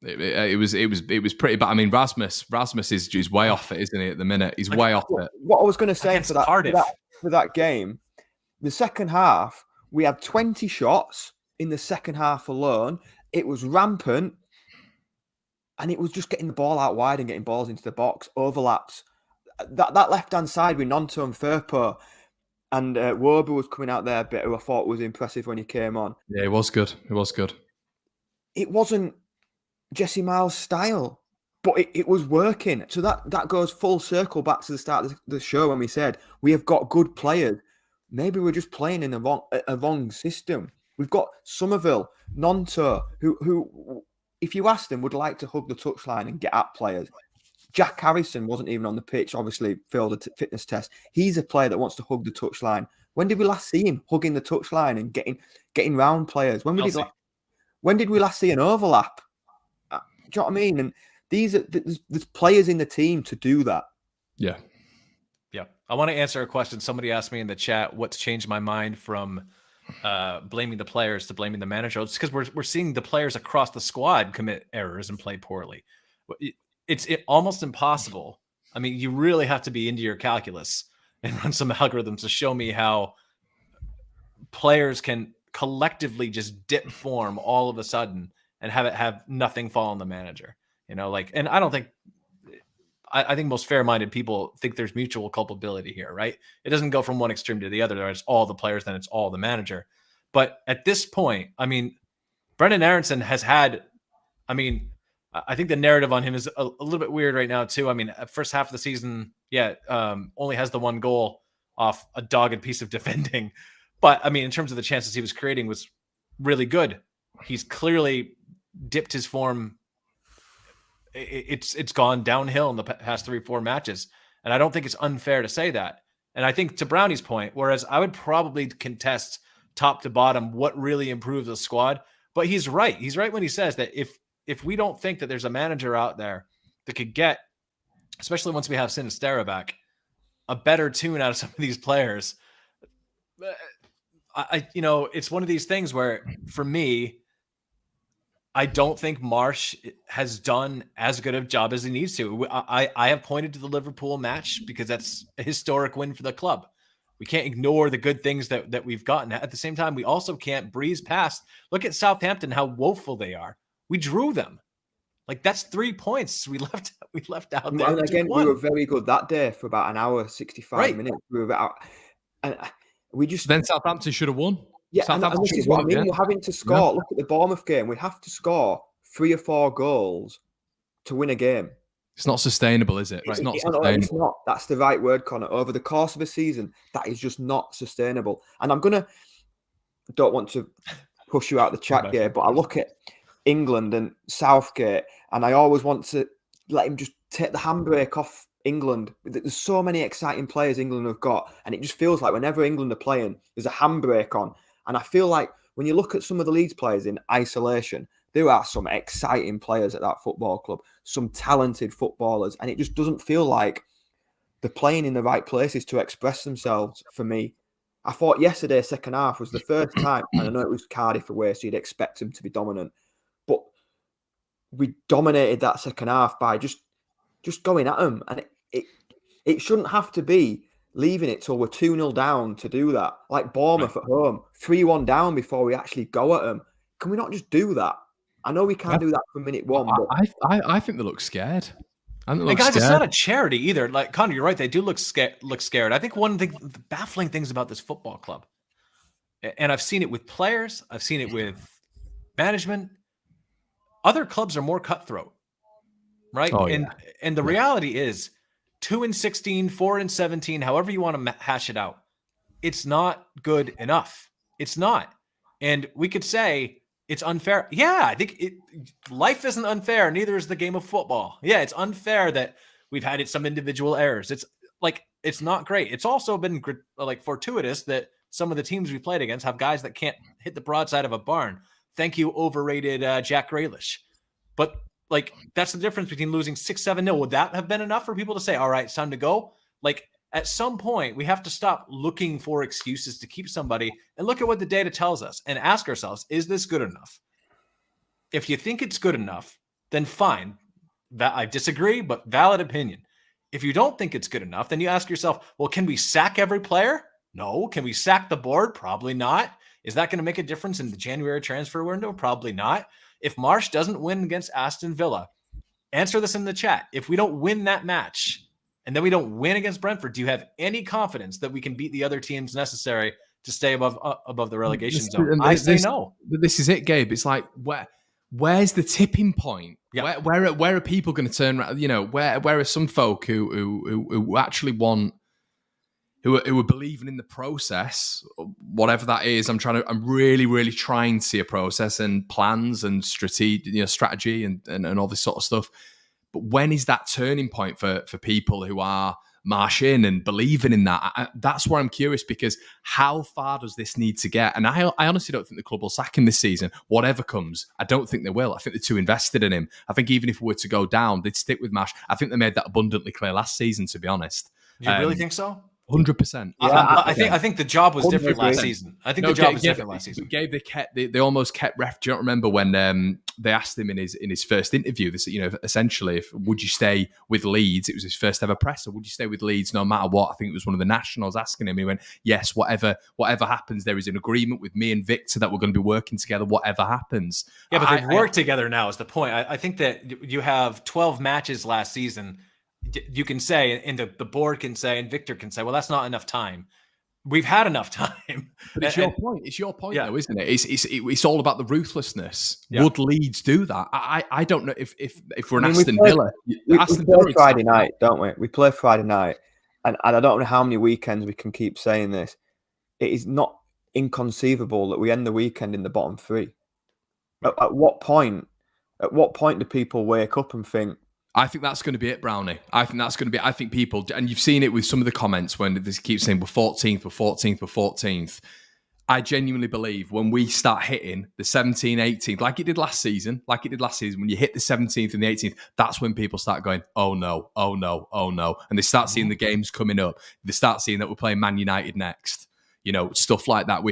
Speaker 1: It was pretty bad. Rasmus is way off it, isn't he? At the minute, he's way off it.
Speaker 2: What I was going to say for that game, the second half, we had 20 shots in the second half alone. It was rampant, and it was just getting the ball out wide and getting balls into the box, overlaps. That left-hand side with Nonto and Firpo, and WHU was coming out there a bit, who I thought was impressive when he came on.
Speaker 1: Yeah, it was good. It was good.
Speaker 2: It wasn't Jesse Miles' style, but it was working. So that goes full circle back to the start of the show when we said we have got good players. Maybe we're just playing in a wrong system. We've got Somerville, Nonto, who, if you asked them, would like to hug the touchline and get at players. Jack Harrison wasn't even on the pitch, obviously failed a fitness test. He's a player that wants to hug the touchline. When did we last see him hugging the touchline and getting round players? When did we last see an overlap? Do you know what I mean? And there's players in the team to do that.
Speaker 1: Yeah.
Speaker 3: Yeah. I want to answer a question. Somebody asked me in the chat, what's changed my mind from blaming the players to blaming the manager? It's because we're seeing the players across the squad commit errors and play poorly. It's almost impossible. I mean, you really have to be into your calculus and run some algorithms to show me how players can collectively just dip form all of a sudden and have nothing fall on the manager. And I don't think, I think most fair-minded people think there's mutual culpability here, right? It doesn't go from one extreme to the other. It's all the players, then it's all the manager. But at this point, I mean, Brendan Aronson has had, I think the narrative on him is a little bit weird right now too. I mean, first half of the season, only has the one goal off a dogged piece of defending. But I mean, in terms of the chances he was creating, was really good. He's clearly dipped his form. It's gone downhill in the past 3-4 matches. And I don't think it's unfair to say that. And I think to Brownie's point, whereas I would probably contest top to bottom what really improves the squad, but he's right. He's right when he says that if we don't think that there's a manager out there that could get, especially once we have Sinistera back, a better tune out of some of these players, it's one of these things where, for me, I don't think Marsch has done as good a job as he needs to. I have pointed to the Liverpool match because that's a historic win for the club. We can't ignore the good things that we've gotten. At the same time, we also can't breeze past. Look at Southampton, how woeful they are. We drew them. Like, that's 3 points we left out there.
Speaker 2: And again, we were very good that day for about an hour, 65 minutes. We were about, and we just...
Speaker 1: Then Southampton should have won.
Speaker 2: Yeah, and this is what I mean. We're having to score. Yeah. Look at the Bournemouth game. We have to score 3 or 4 goals to win a game.
Speaker 1: It's not sustainable, is it? It's not sustainable.
Speaker 2: It's not. That's the right word, Connor. Over the course of a season, that is just not sustainable. And don't want to push you out the chat here, but I look at England and Southgate, and I always want to let him just take the handbrake off England. There's so many exciting players England have got, and it just feels like whenever England are playing, there's a handbrake on. And I feel like when you look at some of the Leeds players in isolation, there are some exciting players at that football club, some talented footballers, and it just doesn't feel like they're playing in the right places to express themselves for me. I thought yesterday, second half, was the first time, and I know it was Cardiff away, so you'd expect them to be dominant, but we dominated that second half by just going at them, and it shouldn't have to be leaving it till we're 2-0 down to do that. Like Bournemouth at home, 3-1 down before we actually go at them. Can we not just do that? I know we can't do that from minute one. But
Speaker 1: I think they look scared.
Speaker 3: And guys, it's not a charity either. Like, Connor, you're right. They do look scared. I think one thing, the baffling things about this football club, and I've seen it with players, I've seen it with management, other clubs are more cutthroat, right?
Speaker 1: Oh,
Speaker 3: and the reality is 2-16, 4-17, however you want to hash it out, it's not good enough. It's not. And we could say it's unfair. Yeah, I think life isn't unfair. Neither is the game of football. Yeah, it's unfair that we've had some individual errors. It's not great. It's also been fortuitous that some of the teams we played against have guys that can't hit the broadside of a barn. Thank you, overrated Jack Grealish. But that's the difference between losing 6-7-0. Would that have been enough for people to say, all right, it's time to go? At some point, we have to stop looking for excuses to keep somebody and look at what the data tells us and ask ourselves, is this good enough? If you think it's good enough, then fine. I disagree, but valid opinion. If you don't think it's good enough, then you ask yourself, well, can we sack every player? No. Can we sack the board? Probably not. Is that going to make a difference in the January transfer window? Probably not. If Marsch doesn't win against Aston Villa, answer this in the chat. If we don't win that match and then we don't win against Brentford, do you have any confidence that we can beat the other teams necessary to stay above the relegation zone? I say no.
Speaker 1: This is it, Gabe. It's like, where's the tipping point?
Speaker 3: Yeah.
Speaker 1: Where are people going to turn around? You know, where are some folk who actually want, who are believing in the process, whatever that is? I'm really, really trying to see a process and plans and strategy and all this sort of stuff. But when is that turning point for people who are marching and believing in that? That's where I'm curious, because how far does this need to get? And I honestly don't think the club will sack him this season. Whatever comes, I don't think they will. I think they're too invested in him. I think even if we were to go down, they'd stick with Marsch. I think they made that abundantly clear last season, to be honest.
Speaker 3: Do you really think so?
Speaker 1: 100%.
Speaker 3: Yeah, I think the job was different last season. I think the job was different last season.
Speaker 1: Gabe, they almost kept ref. Do you not remember when they asked him in his first interview? This, essentially, would you stay with Leeds? It was his first ever presser. Would you stay with Leeds no matter what? I think it was one of the nationals asking him. He went, yes, whatever happens, there is an agreement with me and Victor that we're going to be working together. Whatever happens.
Speaker 3: Yeah, but they've worked together now. Is the point? I think that you have 12 matches last season. You can say, and the board can say, and Victor can say, well, that's not enough time. We've had enough time.
Speaker 1: But it's your point. It's your point, though, isn't it? It's all about the ruthlessness. Yeah. Would Leeds do that? I don't know if we're an Aston Villa.
Speaker 2: We play Friday night, don't we? We play Friday night, and I don't know how many weekends we can keep saying this. It is not inconceivable that we end the weekend in the bottom three. At what point do people wake up and think,
Speaker 1: I think that's going to be it, Brownie. I think people, and you've seen it with some of the comments when they keep saying we're 14th. I genuinely believe when we start hitting the 17th, 18th, like it did last season, when you hit the 17th and the 18th, that's when people start going, oh no. And they start seeing the games coming up. They start seeing that we're playing Man United next, stuff like that.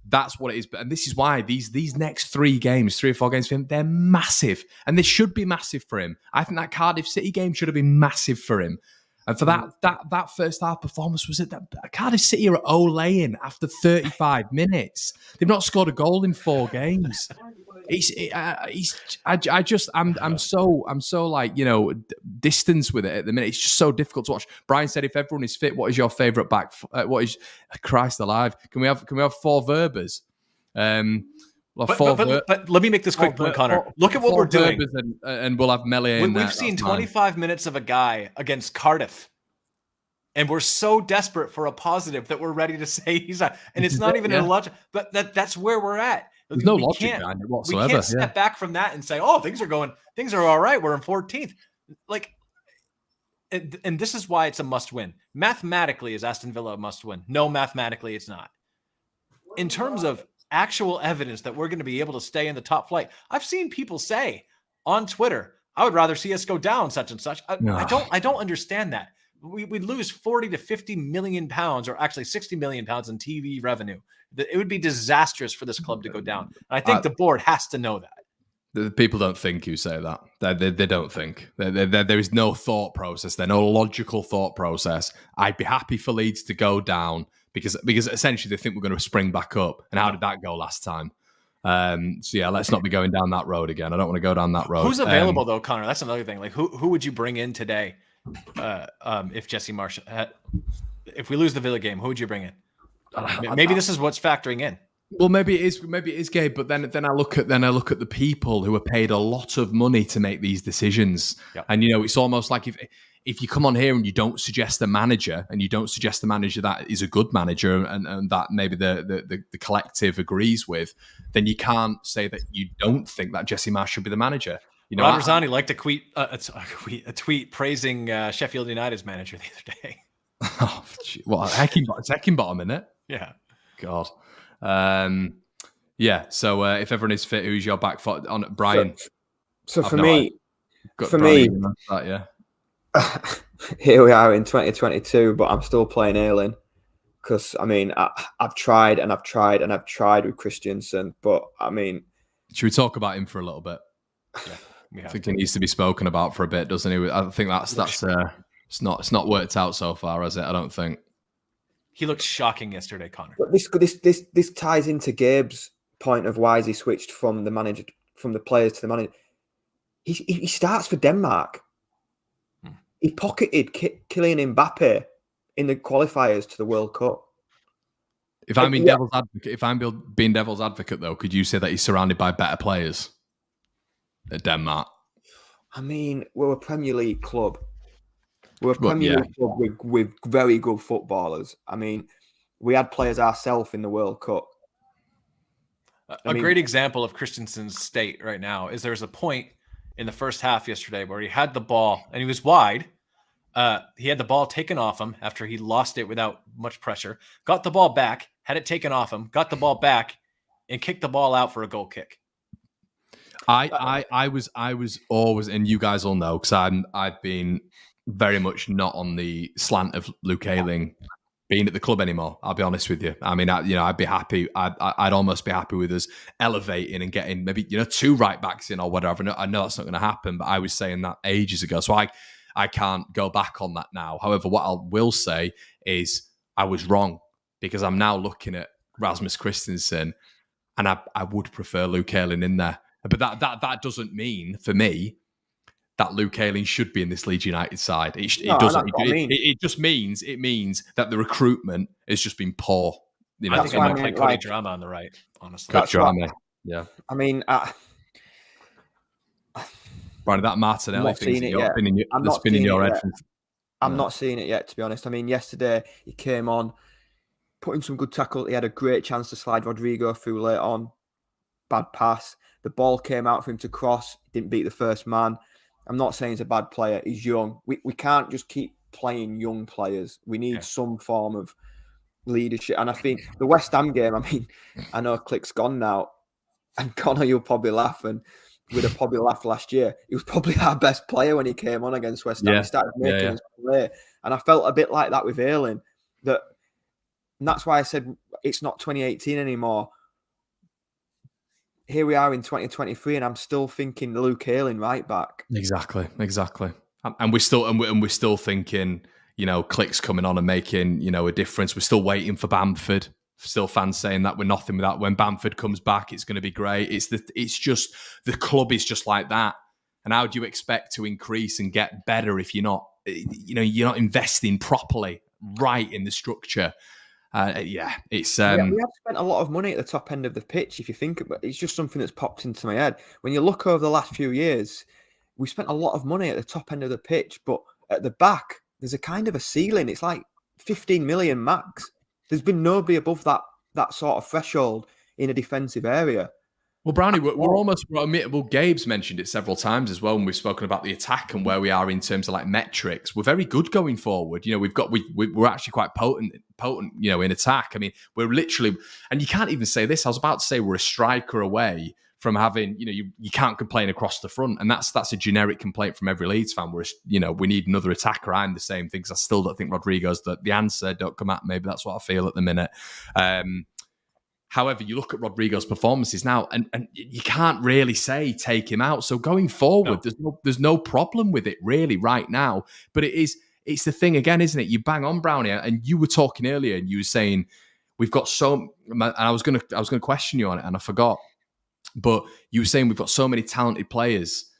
Speaker 1: That's what it is. And this is why these next 3 or 4 games for him, they're massive. And they should be massive for him. I think that Cardiff City game should have been massive for him. And for that first half performance, was it that Cardiff City are olaying after 35 minutes. They've not scored a goal in 4 games. I'm so like, distance with it at the minute. It's just so difficult to watch. Brian said, if everyone is fit, what is your favourite back? What is Christ alive? Can we have 4 Verbers?
Speaker 3: But let me make this quick point, Connor. Look at what we're doing,
Speaker 1: and we'll have Melee in there.
Speaker 3: We've seen 25 minutes of a guy against Cardiff, and we're so desperate for a positive that we're ready to say he's not. And it's not even a logic, but that's where we're at.
Speaker 1: There's no logic behind it whatsoever.
Speaker 3: We can't step back from that and say, "Oh, things are all right. We're in 14th." And this is why it's a must-win. Mathematically, is Aston Villa a must-win? No, mathematically, it's not. In terms of actual evidence that we're going to be able to stay in the top flight, I've seen people say on Twitter, "I would rather see us go down such and such." I don't understand that. We'd lose 40 to 50 million pounds, or actually 60 million pounds in TV revenue. It would be disastrous for this club to go down. And I think the board has to know that.
Speaker 1: The people don't think you say that. They don't think. There is no thought process. There's no logical thought process. I'd be happy for Leeds to go down because essentially they think we're going to spring back up. And how did that go last time? So yeah, let's not be going down that road again. I don't want to go down that road.
Speaker 3: Who's available though, Connor? That's another thing. Like who would you bring in today? If Jesse Marsch, if we lose the Villa game, who would you bring in? Maybe this is what's factoring in.
Speaker 1: Well, maybe it is, Gabe. But then I look at the people who are paid a lot of money to make these decisions, and it's almost like if you come on here and you don't suggest a manager, and you don't suggest a manager that is a good manager, and that maybe the collective agrees with, then you can't say that you don't think that Jesse Marsch should be the manager.
Speaker 3: Rod Rosani liked to a tweet praising Sheffield United's manager the other day.
Speaker 1: Oh, well, Heckingbottom, isn't it?
Speaker 3: Yeah.
Speaker 1: God. Yeah. So if everyone is fit, who's your back foot on Brian?
Speaker 2: So for me, here we are in 2022, but I'm still playing Ayling because I've tried with Christensen, but
Speaker 1: should we talk about him for a little bit?
Speaker 3: Yeah,
Speaker 1: I think he needs to be spoken about for a bit, doesn't he? I think that's it's not worked out so far, has it? I don't think.
Speaker 3: He looked shocking yesterday, Connor.
Speaker 2: But this ties into Gabe's point of why he switched from the players to the manager. He starts for Denmark. He pocketed Kylian Mbappe in the qualifiers to the World Cup.
Speaker 1: If I'm being devil's advocate, though, could you say that he's surrounded by better players at Denmark?
Speaker 2: I mean, we're a Premier League club. We're a Premier League club with very good footballers. I mean, we had players ourselves in the World Cup.
Speaker 3: A great example of Christensen's state right now is there's a point in the first half yesterday where he had the ball and he was wide. He had the ball taken off him after he lost it without much pressure, got the ball back, had it taken off him, got the ball back, and kicked the ball out for a goal kick.
Speaker 1: I was always, and you guys all know, because I've been very much not on the slant of Luke Ayling being at the club anymore. I'll be honest with you. I mean, I'd be happy. I'd almost be happy with us elevating and getting maybe 2 right backs in or whatever. I know that's not going to happen, but I was saying that ages ago, so I can't go back on that now. However, what I will say is I was wrong, because I'm now looking at Rasmus Christensen, and I would prefer Luke Ayling in there. But that doesn't mean for me that Luke Ayling should be in this Leeds United side. It doesn't. It just means that the recruitment has just been poor.
Speaker 3: I think I might play Cody Drama on the right. Honestly,
Speaker 1: yeah.
Speaker 2: I mean,
Speaker 1: Brian, that Martinelli thing that's been in your head.
Speaker 2: I'm not seeing it yet, to be honest. I mean, yesterday he came on, put in some good tackle. He had a great chance to slide Rodrigo through late on. Bad pass. The ball came out for him to cross. Didn't beat the first man. I'm not saying he's a bad player. He's young. We can't just keep playing young players. We need some form of leadership. And I think the West Ham game, I mean, I know Click's gone now. And Connor, you'll probably laugh. And we'd have probably laughed last year. He was probably our best player when he came on against West Ham. He started making his play. And I felt a bit like that with Ayling. And that's why I said it's not 2018 anymore. Here we are in 2023, and I'm still thinking Luke Ayling right back.
Speaker 1: Exactly. And we're still thinking, Click's coming on and making, a difference. We're still waiting for Bamford. Still fans saying that we're nothing without. When Bamford comes back, it's going to be great. It's just the club is just like that. And how do you expect to increase and get better if you're not investing properly right in the structure? We have spent a lot of money at the top end of the pitch. If you think about it, it's just something that's popped into my head. When you look over the last few years, we spent a lot of money at the top end of the pitch, but at the back, there's a kind of a ceiling. It's like 15 million max. There's been nobody above that sort of threshold in a defensive area. Well, Brownie, we're Gabe's mentioned it several times as well when we've spoken about the attack and where we are in terms of like metrics. We're very good going forward. We're actually quite potent, in attack. I mean, we're literally, and you can't even say this. I was about to say we're a striker away from having, you can't complain across the front. And that's a generic complaint from every Leeds fan. We need another attacker. I'm the same thing, because I still don't think Rodrigo's the answer. Don't come at me, but that's what I feel at the minute. However, you look at Rodrigo's performances now, and you can't really say take him out. So going forward, there's no problem with it really right now. But it's the thing again, isn't it? You bang on, Brownie, and you were talking earlier, and you were saying we've got so. And I was gonna question you on it, and I forgot. But you were saying we've got so many talented players,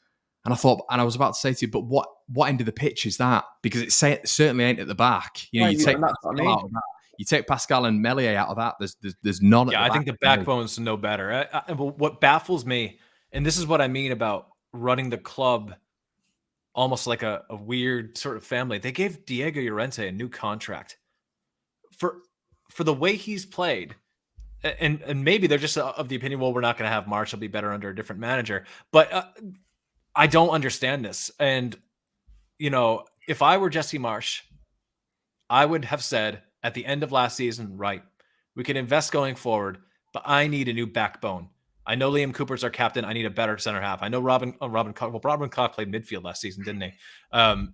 Speaker 1: and I was about to say to you, but what end of the pitch is that? Because it certainly ain't at the back. You take Pascal and Meslier out of that. There's none.
Speaker 3: Yeah, I think the backbone's no better. What baffles me, and this is what I mean about running the club almost like a weird sort of family. They gave Diego Llorente a new contract for the way he's played, and maybe they're just of the opinion, well, we're not going to have Marsch. He'll be better under a different manager. But I don't understand this. And if I were Jesse Marsch, I would have said at the end of last season, right, we can invest going forward, but I need a new backbone. I know Liam Cooper's our captain. I need a better center half. I know Robin Koch played midfield last season, didn't he?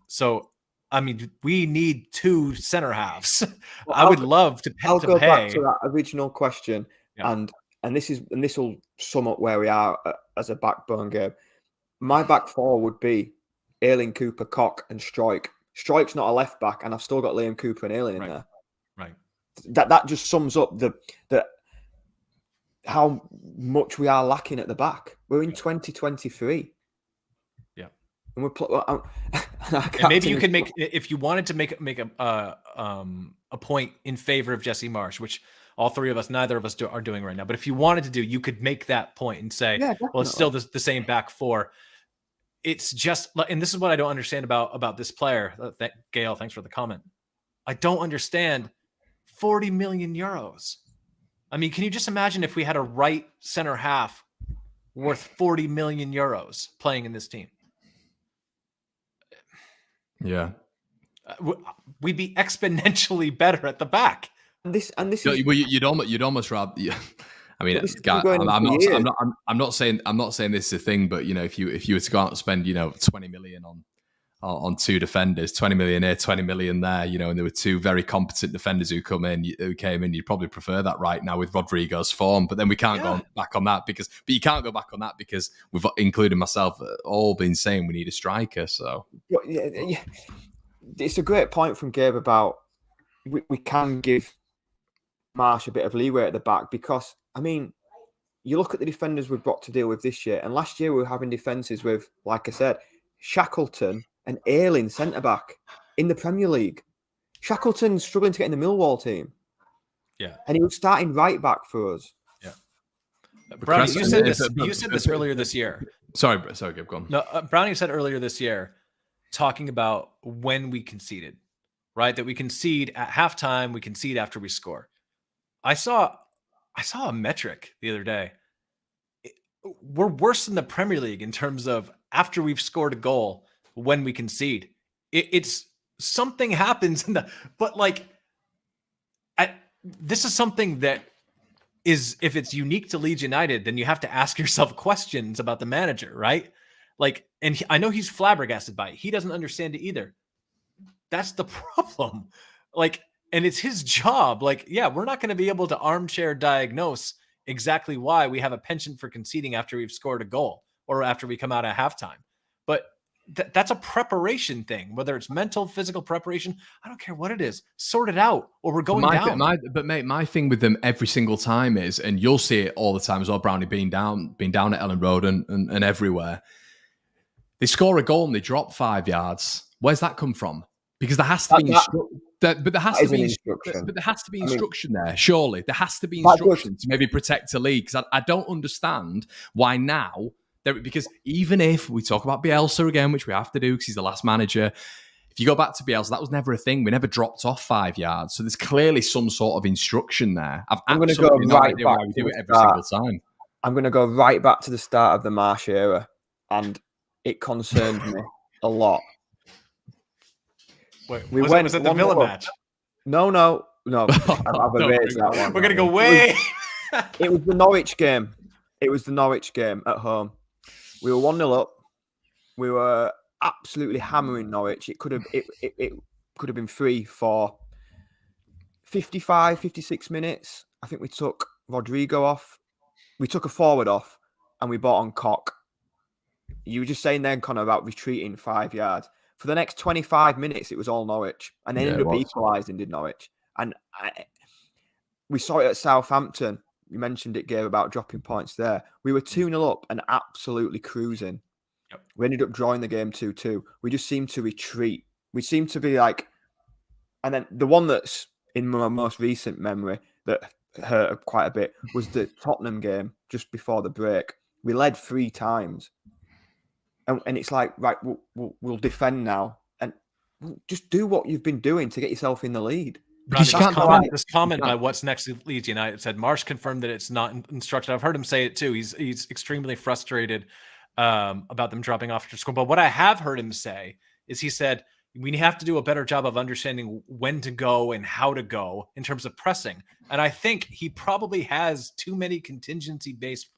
Speaker 3: So, I mean, we need 2 center halves. Well, I would love to pay.
Speaker 2: I'll go back to that original question, and this will sum up where we are as a backbone game. My back four would be Ayling, Cooper, Koch, and Struijk. Struijk's not a left back, and I've still got Liam Cooper and Ayling in there.
Speaker 3: Right.
Speaker 2: that just sums up the how much we are lacking at the back. We're in 2023.
Speaker 3: Yeah,
Speaker 2: and
Speaker 3: and maybe you could make, if you wanted to make a point in favor of Jesse Marsch, which all three of us, neither of us are doing right now. But if you wanted to do, you could make that point and say, well, it's still the same back four. It's just, and this is what I don't understand about this player. Gail, thanks for the comment. I don't understand 40 million euros. I mean, can you just imagine if we had a right center half worth 40 million euros playing in this team?
Speaker 1: Yeah.
Speaker 3: We'd be exponentially better at the back.
Speaker 2: And this
Speaker 1: you'd almost rather. Yeah. I mean, I'm not saying this is a thing, but if you were to go out and spend 20 million on two defenders, 20 million here, 20 million there, and there were two very competent defenders who came in, you'd probably prefer that right now with Rodrigo's form. But then we can't go back on that because you can't go back on that because we've, including myself, all been saying we need a striker. So
Speaker 2: it's a great point from Gabe about we can give Marsch a bit of leeway at the back because, I mean, you look at the defenders we've got to deal with this year, and last year we were having defences with, like I said, Shackleton and Ayling centre-back in the Premier League. Shackleton's struggling to get in the Millwall team.
Speaker 3: Yeah.
Speaker 2: And he was starting right back for us.
Speaker 3: Yeah. Brownie, you said this earlier this year.
Speaker 1: Sorry, Gabe, go on.
Speaker 3: No, Brownie said earlier this year, talking about when we conceded, right? That we concede at halftime, we concede after we score. I saw a metric the other day. We're worse than the Premier League in terms of after we've scored a goal when we concede. It's something happens this is something that is, if it's unique to Leeds United, then you have to ask yourself questions about the manager, right? And I know he's flabbergasted by it. He doesn't understand it either. That's the problem. And it's his job. We're not going to be able to armchair diagnose exactly why we have a penchant for conceding after we've scored a goal or after we come out at halftime. But that's a preparation thing, whether it's mental, physical preparation. I don't care what it is. Sort it out or we're going down.
Speaker 1: My thing with them every single time is, and you'll see it all the time as well, Brownie, being down at Ellen Road and everywhere. They score a goal and they drop 5 yards. Where's that come from? Because there has to be instruction there. Surely there has to be instruction to maybe protect a league. Because I don't understand why now. Because even if we talk about Bielsa again, which we have to do because he's the last manager, if you go back to Bielsa, that was never a thing. We never dropped off 5 yards. So there's clearly some sort of instruction there. I'm going to go right back why we do it every single time.
Speaker 2: I'm going to go right back to the start of the Marsch era, and it concerned me a lot.
Speaker 3: Wait, was it the Villa match?
Speaker 2: No. I've erased that one.
Speaker 3: We're going to go way.
Speaker 2: It was the Norwich game. It was the Norwich game at home. We were 1-0 up. We were absolutely hammering Norwich. It could have been 3 for 55, 56 minutes. I think we took Rodrigo off. We took a forward off and we bought on Cock. You were just saying then, Connor, about retreating 5 yards. For the next 25 minutes, it was all Norwich. And they ended up equalising, did Norwich. And we saw it at Southampton. You mentioned it, Gabe, about dropping points there. We were 2-0 up and absolutely cruising. Yep. We ended up drawing the game 2-2. We just seemed to retreat. We seemed to be and then the one that's in my most recent memory that hurt quite a bit was the Tottenham game just before the break. We led 3 times. And it's right, we'll defend now. And just do what you've been doing to get yourself in the lead.
Speaker 3: This comment by What's Next to Leeds United said Marsch confirmed that it's not instructed. I've heard him say it too. He's extremely frustrated about them dropping off after score. But what I have heard him say is he said we have to do a better job of understanding when to go and how to go in terms of pressing. And I think he probably has too many contingency-based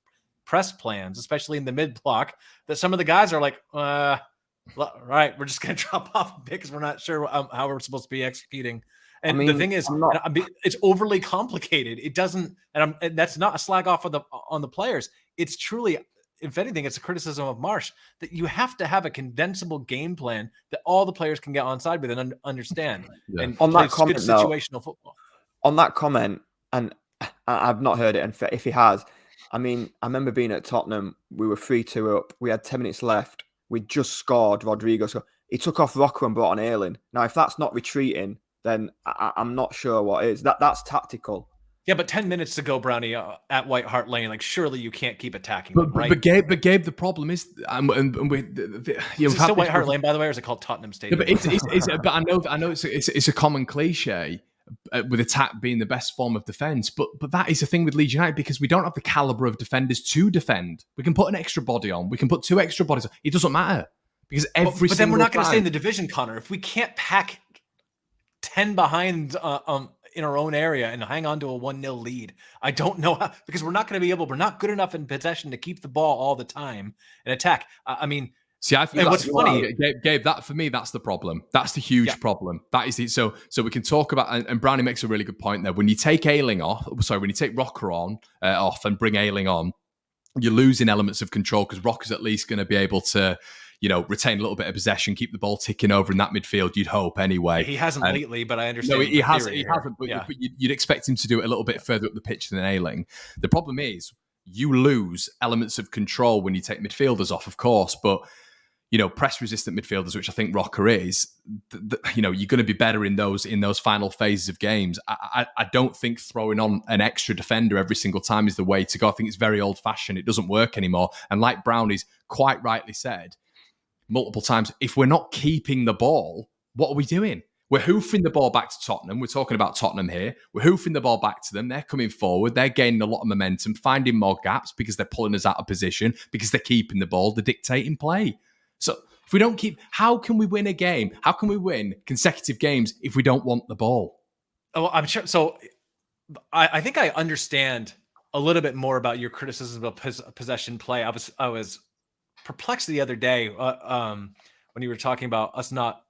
Speaker 3: press plans, especially in the mid block, that some of the guys are like, right, we're just going to drop off a bit because we're not sure how we're supposed to be executing. And the thing is, it's overly complicated. It doesn't, and that's not a slag off on the players. It's truly, if anything, it's a criticism of Marsch that you have to have a condensable game plan that all the players can get on side with and understand. Yeah. And
Speaker 2: on that comment,
Speaker 3: good situational football.
Speaker 2: on that comment, and I've not heard it, and if he has, I mean, I remember being at Tottenham. We were 3-2 up. We had 10 minutes left. We just scored. Rodrigo, so he took off Rocker and brought on Ayling. Now, if that's not retreating, then I'm not sure what is. That's tactical.
Speaker 3: Yeah, but 10 minutes to go, Brownie, at White Hart Lane. Like, surely you can't keep attacking
Speaker 1: but,
Speaker 3: them, right?
Speaker 1: But Gabe, the problem is,
Speaker 3: is it still White Hart Lane, by the way, or is it called Tottenham Stadium?
Speaker 1: Yeah, but I know it's a common cliche, with attack being the best form of defense. But that is the thing with Leeds United, because we don't have the caliber of defenders to defend. We can put an extra body on. We can put 2 extra bodies on. It doesn't matter, because but
Speaker 3: then we're not going to stay in the division, Connor. If we can't pack 10 behind in our own area and hang on to a 1-0 lead, I don't know how, because we're not going to be able. We're not good enough in possession to keep the ball all the time and attack. I mean.
Speaker 1: See, I think what's funny, Gabe, that for me, that's the problem. That's the huge problem. That is it. So we can talk about, and Brownie makes a really good point there. When you take Ayling off, when you take Rocker off and bring Ayling on, you're losing elements of control, because Rocker's at least going to be able to, retain a little bit of possession, keep the ball ticking over in that midfield. You'd hope anyway.
Speaker 3: He hasn't lately, but I understand.
Speaker 1: No, he hasn't. But you'd expect him to do it a little bit further up the pitch than Ayling. The problem is you lose elements of control when you take midfielders off, of course, but. Press-resistant midfielders, which I think Rocker is, you're going to be better in those final phases of games. I don't think throwing on an extra defender every single time is the way to go. I think it's very old-fashioned. It doesn't work anymore. And like Brownie's quite rightly said multiple times, if we're not keeping the ball, what are we doing? We're hoofing the ball back to Tottenham. We're talking about Tottenham here. We're hoofing the ball back to them. They're coming forward. They're gaining a lot of momentum, finding more gaps because they're pulling us out of position, because they're keeping the ball, they're dictating play. So if we don't keep, how can we win a game? How can we win consecutive games if we don't want the ball?
Speaker 3: Oh, I'm sure. So I think I understand a little bit more about your criticism of possession play. I was perplexed the other day when you were talking about us not,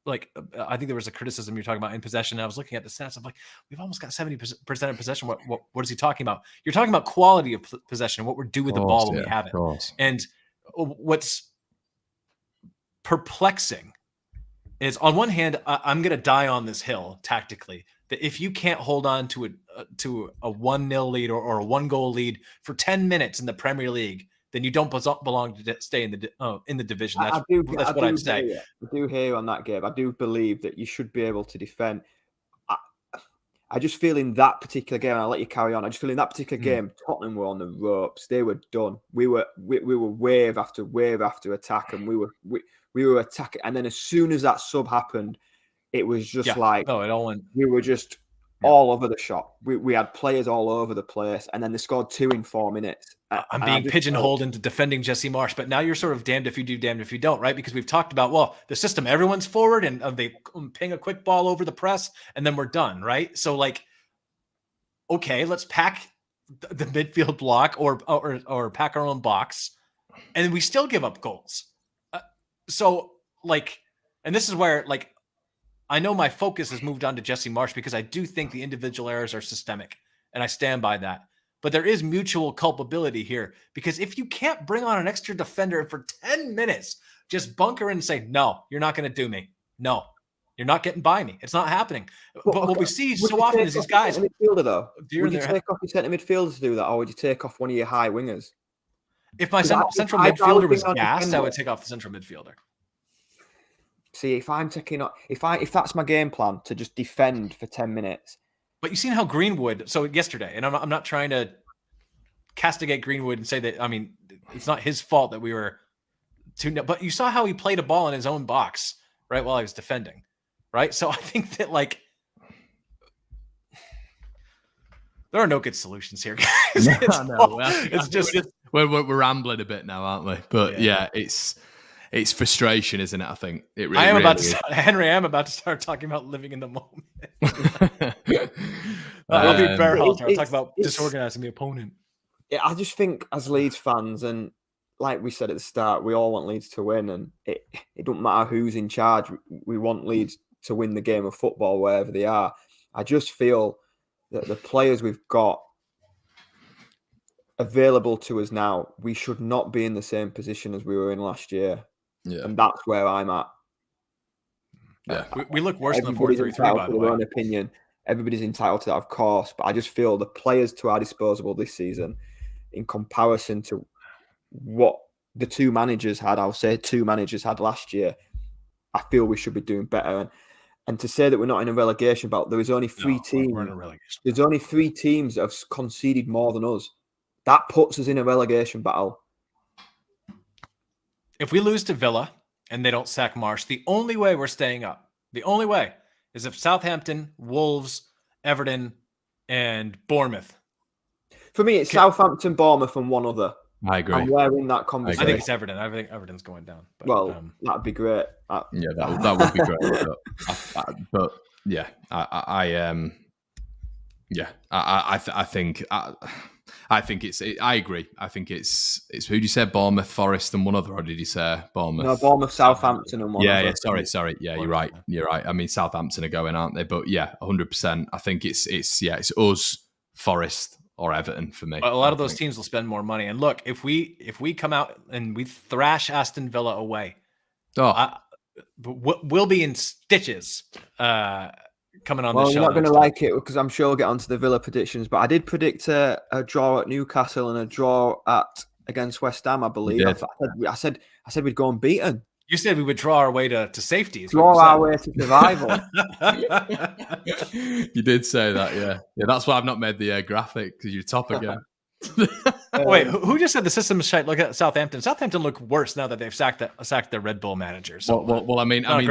Speaker 3: like, I think there was a criticism you're talking about in possession. And I was looking at the stats. I'm like, we've almost got 70% of possession. What is he talking about? You're talking about quality of possession, what we're doing with the ball when we have it. And what's perplexing is, on one hand, I'm going to die on this hill tactically, that if you can't hold on to a 1-0 lead or a 1-goal lead for 10 minutes in the Premier League, then you don't belong to stay in the division. That's what I'd say.
Speaker 2: I do hear on that, Gabe. I do believe that you should be able to defend. I just feel in that particular game, and I'll let you carry on. I just feel in that particular game, Tottenham were on the ropes. They were done. We were wave after wave after attack, and we were attacking. And then as soon as that sub happened, it was just like,
Speaker 3: it all went.
Speaker 2: We were just all over the shop. We had players all over the place, and then they scored 2 in 4 minutes.
Speaker 3: I'm being pigeonholed into defending Jesse Marsch, but now you're sort of damned if you do, damned if you don't, right? Because we've talked about, well, the system, everyone's forward, and they ping a quick ball over the press, and then we're done, right? So, like, okay, let's pack the midfield block or pack our own box, and then we still give up goals. So, like, and this is where, like, I know my focus has moved on to Jesse Marsch, because I do think the individual errors are systemic, and I stand by that. But there is mutual culpability here, because if you can't bring on an extra defender for 10 minutes, just bunker in and say, no, you're not going to do me. No, you're not getting by me. It's not happening. But what we see so often is these guys.
Speaker 2: Midfielder, though, would you take off your centre midfielder to do that, or would you take off one of your high wingers?
Speaker 3: If my central midfielder was gassed, I would take off the central midfielder.
Speaker 2: See, if I'm taking off, if that's my game plan, to just defend for 10 minutes.
Speaker 3: But you've seen how Greenwood, so yesterday, and I'm not trying to castigate Greenwood and say that, I mean, it's not his fault that we were but you saw how he played a ball in his own box, right, while I was defending, right? So I think that, like, there are no good solutions here, guys.
Speaker 1: We're rambling a bit now, aren't we? But yeah, it's frustration, isn't it? I think it really.
Speaker 3: Henry, I am about to start talking about living in the moment. I'll be Bearhalter. I'll talk about disorganizing the opponent.
Speaker 2: Yeah, I just think as Leeds fans, and like we said at the start, we all want Leeds to win, and it doesn't matter who's in charge. We want Leeds to win the game of football wherever they are. I just feel that the players we've got available to us now, we should not be in the same position as we were in last year. Yeah. And that's where I'm at.
Speaker 3: Yeah. We look worse than the 4-3-3, by the way.
Speaker 2: Their own opinion. everybody's entitled to that, of course. But I just feel the players to our disposal this season, in comparison to what the two managers had, I'll say two managers had last year, I feel we should be doing better. And to say that we're not in a relegation battle, there is only three teams.
Speaker 3: We're in a relegation.
Speaker 2: There's only 3 teams that have conceded more than us. That puts us in a relegation battle.
Speaker 3: If we lose to Villa and they don't sack Marsch, the only way we're staying up, the only way, is if Southampton, Wolves, Everton, and Bournemouth.
Speaker 2: For me, it's Southampton, Bournemouth, and one other.
Speaker 1: I agree.
Speaker 2: And we're in that conversation.
Speaker 3: I think it's Everton. I think Everton's going down. But,
Speaker 2: well, that'd be great.
Speaker 1: Yeah, that would be great. But yeah, I think it's. I agree. I think it's. Who did you say? Bournemouth, Forest, and one other, or did you say Bournemouth?
Speaker 2: No, Bournemouth, Southampton, and one other.
Speaker 1: Yeah. Sorry. Yeah, you're right. I mean, Southampton are going, aren't they? But yeah, 100%. I think it's us, Forest, or Everton for me.
Speaker 3: A lot of those teams will spend more money. And look, if we come out and we thrash Aston Villa away, we'll be in stitches coming on the show.
Speaker 2: You're not going to like it because I'm sure we'll get onto the Villa predictions. But I did predict a draw at Newcastle and a draw against West Ham, I believe. I said we'd go unbeaten.
Speaker 3: You said we would draw our way to safety.
Speaker 2: Draw our way to survival.
Speaker 1: You did say that, yeah. Yeah, that's why I've not made the graphic, because you're top again.
Speaker 3: Wait, who just said the system is shite? Look at Southampton. Southampton look worse now that they've sacked their Red Bull manager. So,
Speaker 1: well, I mean,
Speaker 2: they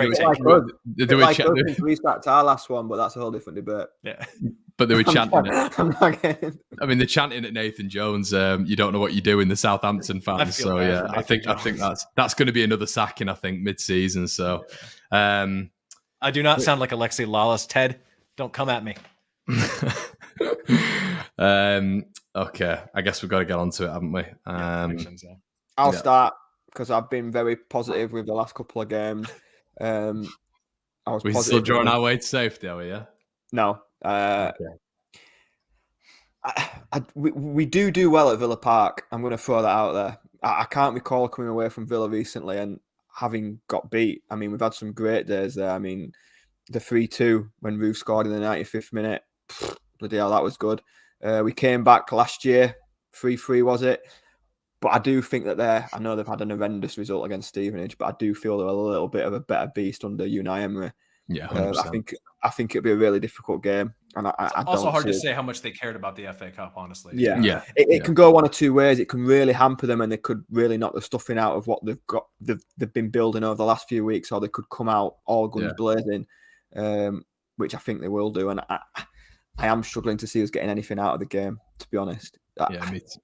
Speaker 2: sacked our last one, but that's a whole different debate.
Speaker 3: Yeah.
Speaker 1: But they were chanting it. I mean, they're chanting at Nathan Jones. You don't know what you do in the Southampton fans. So yeah, I think that's going to be another sacking. I think mid-season. So
Speaker 3: I do not sound like Alexi Lawless. Ted, don't come at me.
Speaker 1: Okay, I guess we've got to get onto it, haven't we?
Speaker 2: I'll start because I've been very positive with the last couple of games.
Speaker 1: We're still drawing our way to safety, are we? Yeah.
Speaker 2: No.
Speaker 1: Okay.
Speaker 2: We do well at Villa Park. I'm going to throw that out there. I can't recall coming away from Villa recently and having got beat. I mean, we've had some great days there. I mean, the 3-2 when Roof scored in the 95th minute, bloody hell, that was good. We came back last year, 3-3 was it? But I do think that I know they've had an horrendous result against Stevenage, but I do feel they're a little bit of a better beast under Unai Emery.
Speaker 1: Yeah,
Speaker 2: I think it'll be a really difficult game, and I
Speaker 3: also hard to say how much they cared about the FA Cup, honestly.
Speaker 2: Yeah. It can go one or two ways. It can really hamper them, and they could really knock the stuffing out of what they've got. They've been building over the last few weeks, or they could come out all guns blazing, which I think they will do. And I am struggling to see us getting anything out of the game, to be honest.
Speaker 1: Me too.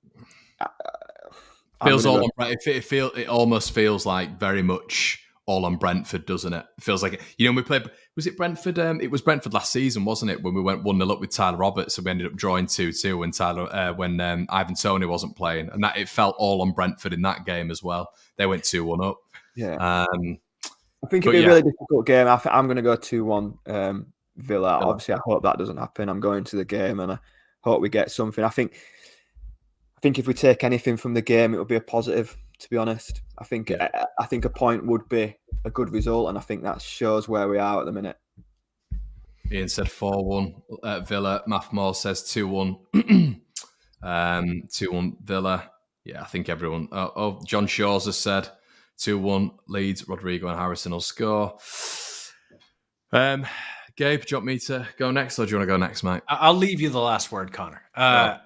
Speaker 1: It almost feels like very much all on Brentford, doesn't it? It feels like it. You know, we played. Was it Brentford? It was Brentford last season, wasn't it? When we went 1-0 up with Tyler Roberts, and we ended up drawing 2-2 when Ivan Toney wasn't playing, and that it felt all on Brentford in that game as well. They went 2-1 up.
Speaker 2: Yeah. I think it'll be a really difficult game. I'm going to go 2-1 Villa. Obviously, I hope that doesn't happen. I'm going to the game, and I hope we get something. I think if we take anything from the game, it will be a positive. To be honest, I think a point would be a good result, and I think that shows where we are at the minute.
Speaker 1: Ian said 4-1 at Villa. Math Moore says 2-1. 2-1 Villa. Yeah, I think everyone. John Shaw's has said 2-1 Leeds. Rodrigo and Harrison will score. Gabe, do you want me to go next, or do you want to go next, mate?
Speaker 3: I'll leave you the last word, Connor. I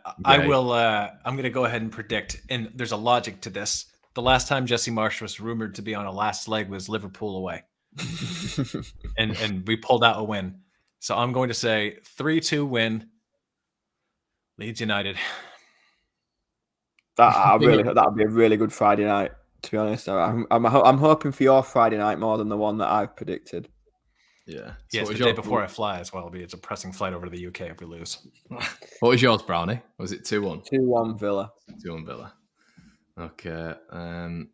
Speaker 3: will. I'm going to go ahead and predict, and there's a logic to this. The last time Jesse Marsch was rumored to be on a last leg was Liverpool away. and we pulled out a win. So I'm going to say 3-2 win, Leeds United.
Speaker 2: That would be a really good Friday night, to be honest. I'm hoping for your Friday night more than the one that I've predicted.
Speaker 1: Yeah.
Speaker 3: So it's the day before I fly as well. It'll be a depressing flight over to the UK if we lose.
Speaker 1: What was yours, Brownie? Was it 2-1?
Speaker 2: 2-1 Villa.
Speaker 1: 2-1 Villa. Okay. 3-2.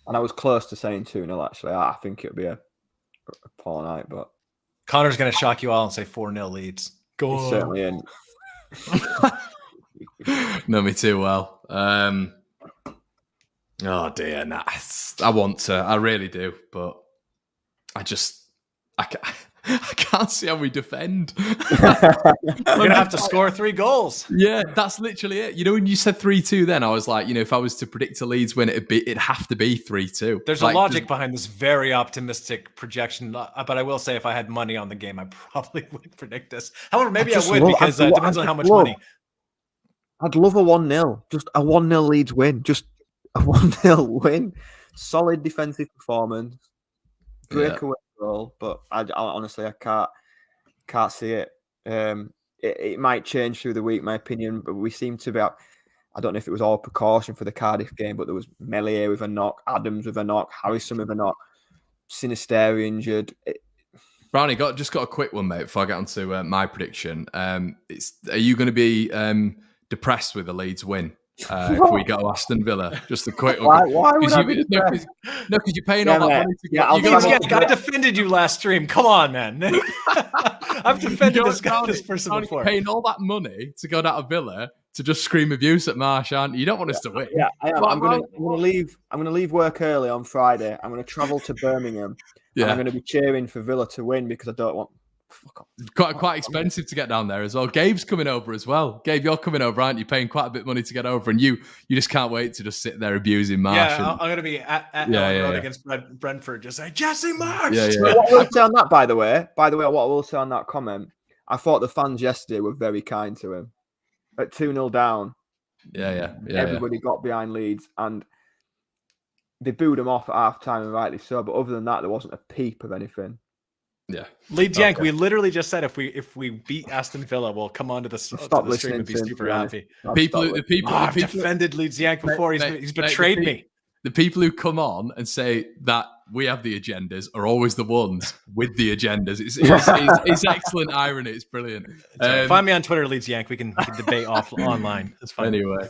Speaker 2: And I was close to saying 2-0, actually. I think it'll be a poor night, but
Speaker 3: Connor's going to shock you all and say 4-0 Leeds. Go on.
Speaker 2: Certainly in.
Speaker 1: Know me too well. Oh dear, nah. I want to. I really do, but I can't see how we defend.
Speaker 3: We're gonna have to score 3 goals.
Speaker 1: Yeah, that's literally it. You know, when you said 3-2, then I was like, if I was to predict a Leeds win, it'd have to be 3-2.
Speaker 3: There's a logic behind this very optimistic projection, but I will say, if I had money on the game, I probably would predict this. However, maybe I would, because it depends on how much money.
Speaker 2: I'd love a 1-0, just a 1-0 Leeds win, just a 1-0 win. Solid defensive performance, breakaway goal, but I honestly, I can't see it. It might change through the week, my opinion, but we seem to be out. I don't know if it was all precaution for the Cardiff game, but there was Meslier with a knock, Adams with a knock, Harrison with a knock, Sinisteri injured.
Speaker 1: Brownie, just got a quick one, mate, before I get on to my prediction. Are you going to be depressed with the Leeds win if we go to Aston Villa? Just a quick one.
Speaker 2: Why would I be depressed?
Speaker 1: No, because you're paying all that money to get...
Speaker 3: I defended you last stream. Come on, man. I've defended this person before.
Speaker 1: You're paying all that money to go down to Villa to just scream abuse at Marsch, aren't you? You don't want us to win.
Speaker 2: Yeah, I am. I'm going to leave work early on Friday. I'm going to travel to Birmingham. Yeah. I'm going to be cheering for Villa to win because I don't want...
Speaker 1: Quite expensive to get down there as well. Gabe's coming over as well. Gabe, you're coming over, aren't you? Paying quite a bit of money to get over, and you just can't wait to just sit there abusing Marsch.
Speaker 3: Yeah, I'm going to be at Ellen Road against Brentford. Just say Jesse Marsch.
Speaker 2: Yeah. What I will say on that, by the way, what I will say on that comment, I thought the fans yesterday were very kind to him. At 2-0 down, everybody got behind Leeds, and they booed him off at half time, and rightly so. But other than that, there wasn't a peep of anything.
Speaker 1: Yeah,
Speaker 3: Leeds Yank. We literally just said if we beat Aston Villa, we'll come onto the stream and be super happy.
Speaker 1: People
Speaker 3: I've defended Leeds Yank before. He's betrayed me.
Speaker 1: The people who come on and say that we have the agendas are always the ones with the agendas. It's excellent irony. It's brilliant.
Speaker 3: Find me on Twitter, Leeds Yank. We can debate online. That's fine.
Speaker 1: Anyway,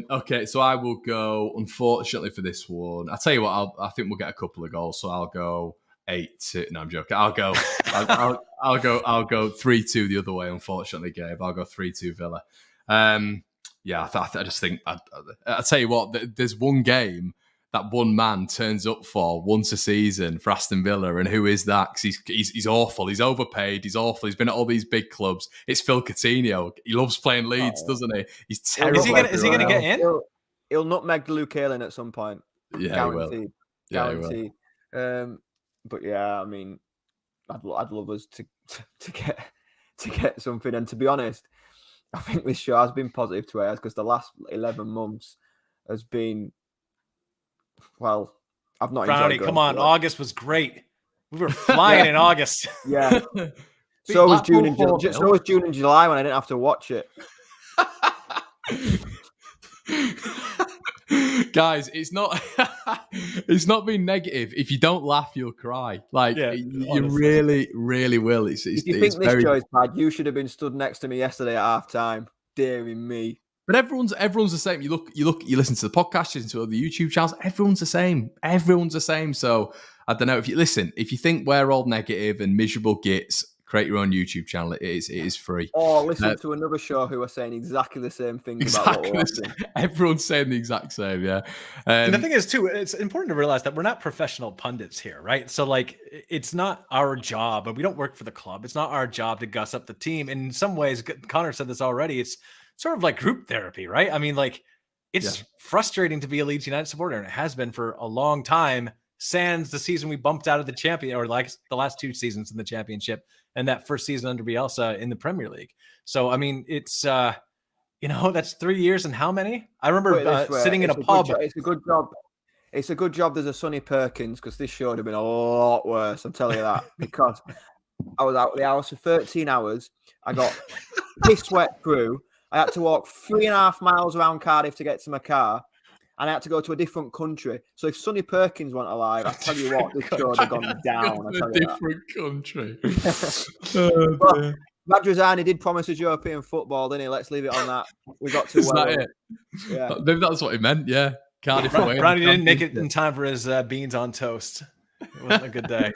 Speaker 1: okay. So I will go. Unfortunately for this one, I'll tell you what. I think we'll get a couple of goals. So I'll go 8-2. No, I'm joking. I'll go 3-2 the other way. Unfortunately, Gabe, I'll go 3-2 Villa. Yeah, I just think I'll tell you what. There's one game that one man turns up for once a season for Aston Villa, and who is that? 'Cause he's awful. He's overpaid. He's awful. He's been at all these big clubs. It's Phil Coutinho. He loves playing Leeds, doesn't he? He's terrible.
Speaker 3: Is he gonna get in?
Speaker 2: He'll nutmeg Luke Ayling at some point.
Speaker 1: Yeah,
Speaker 2: guaranteed.
Speaker 1: He will.
Speaker 2: Guaranteed. But yeah, I mean, I'd love us to get something. And to be honest, I think this show has been positive to us because the last 11 months has been, well, I've not
Speaker 3: Brownie, come on. August was great. We were flying in August.
Speaker 2: Yeah. So was June and July when I didn't have to watch it.
Speaker 1: Guys, it's not being negative. If you don't laugh, you'll cry. You really, really will. If you
Speaker 2: think this show is bad, you should have been stood next to me yesterday at half time. Deary me.
Speaker 1: But everyone's the same. You listen to the podcast, you listen to other YouTube channels. Everyone's the same. Everyone's the same. So I don't know if you think we're all negative and miserable gits, create your own YouTube channel. It is free.
Speaker 2: Or listen to another show who are saying exactly the same thing about what we're watching.
Speaker 1: Everyone's saying the exact same, yeah.
Speaker 3: And the thing is, too, it's important to realize that we're not professional pundits here, right? So, it's not our job, and we don't work for the club. It's not our job to guss up the team. And in some ways, Connor said this already, it's sort of like group therapy, right? I mean, it's frustrating to be a Leeds United supporter, and it has been for a long time, sans the season we bumped out of the champion, or the last 2 seasons in the championship, and that first season under Bielsa in the Premier League. So, I mean, it's, that's 3 years and how many? I remember sitting in a pub.
Speaker 2: It's a good job. It's a good job there's a Sonny Perkins, because this show would have been a lot worse, I'm telling you that. Because I was out of the house for 13 hours. I got piss wet through. I had to walk 3.5 miles around Cardiff to get to my car. And I had to go to a different country. So if Sonny Perkins weren't alive, I tell you what, this show would have gone down.
Speaker 1: Different country.
Speaker 2: But Radrizzani did promise us European football, didn't he? Let's leave it on that. We got to.
Speaker 1: Is that it? Yeah. Maybe that's what he meant. Yeah. Cardiff.
Speaker 3: Brownie didn't make it in time for his beans on toast. wasn't a good day.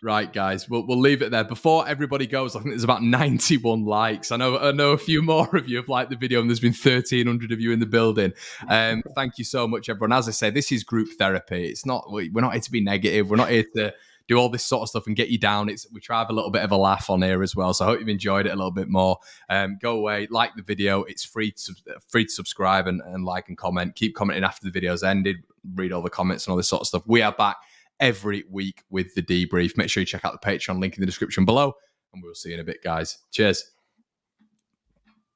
Speaker 1: Right, guys, we'll leave it there. Before everybody goes, I think there's about 91 likes. I know a few more of you have liked the video, and there's been 1,300 of you in the building. Thank you so much, everyone. As I say, this is group therapy. It's not, we're not here to be negative. We're not here to do all this sort of stuff and get you down. We try to have a little bit of a laugh on here as well. So I hope you've enjoyed it a little bit more. Go away, like the video. It's free to subscribe and like and comment. Keep commenting after the video's ended. Read all the comments and all this sort of stuff. We are back every week with the debrief. Make sure you check out the Patreon link in the description below, and we'll see you in a bit, guys. Cheers.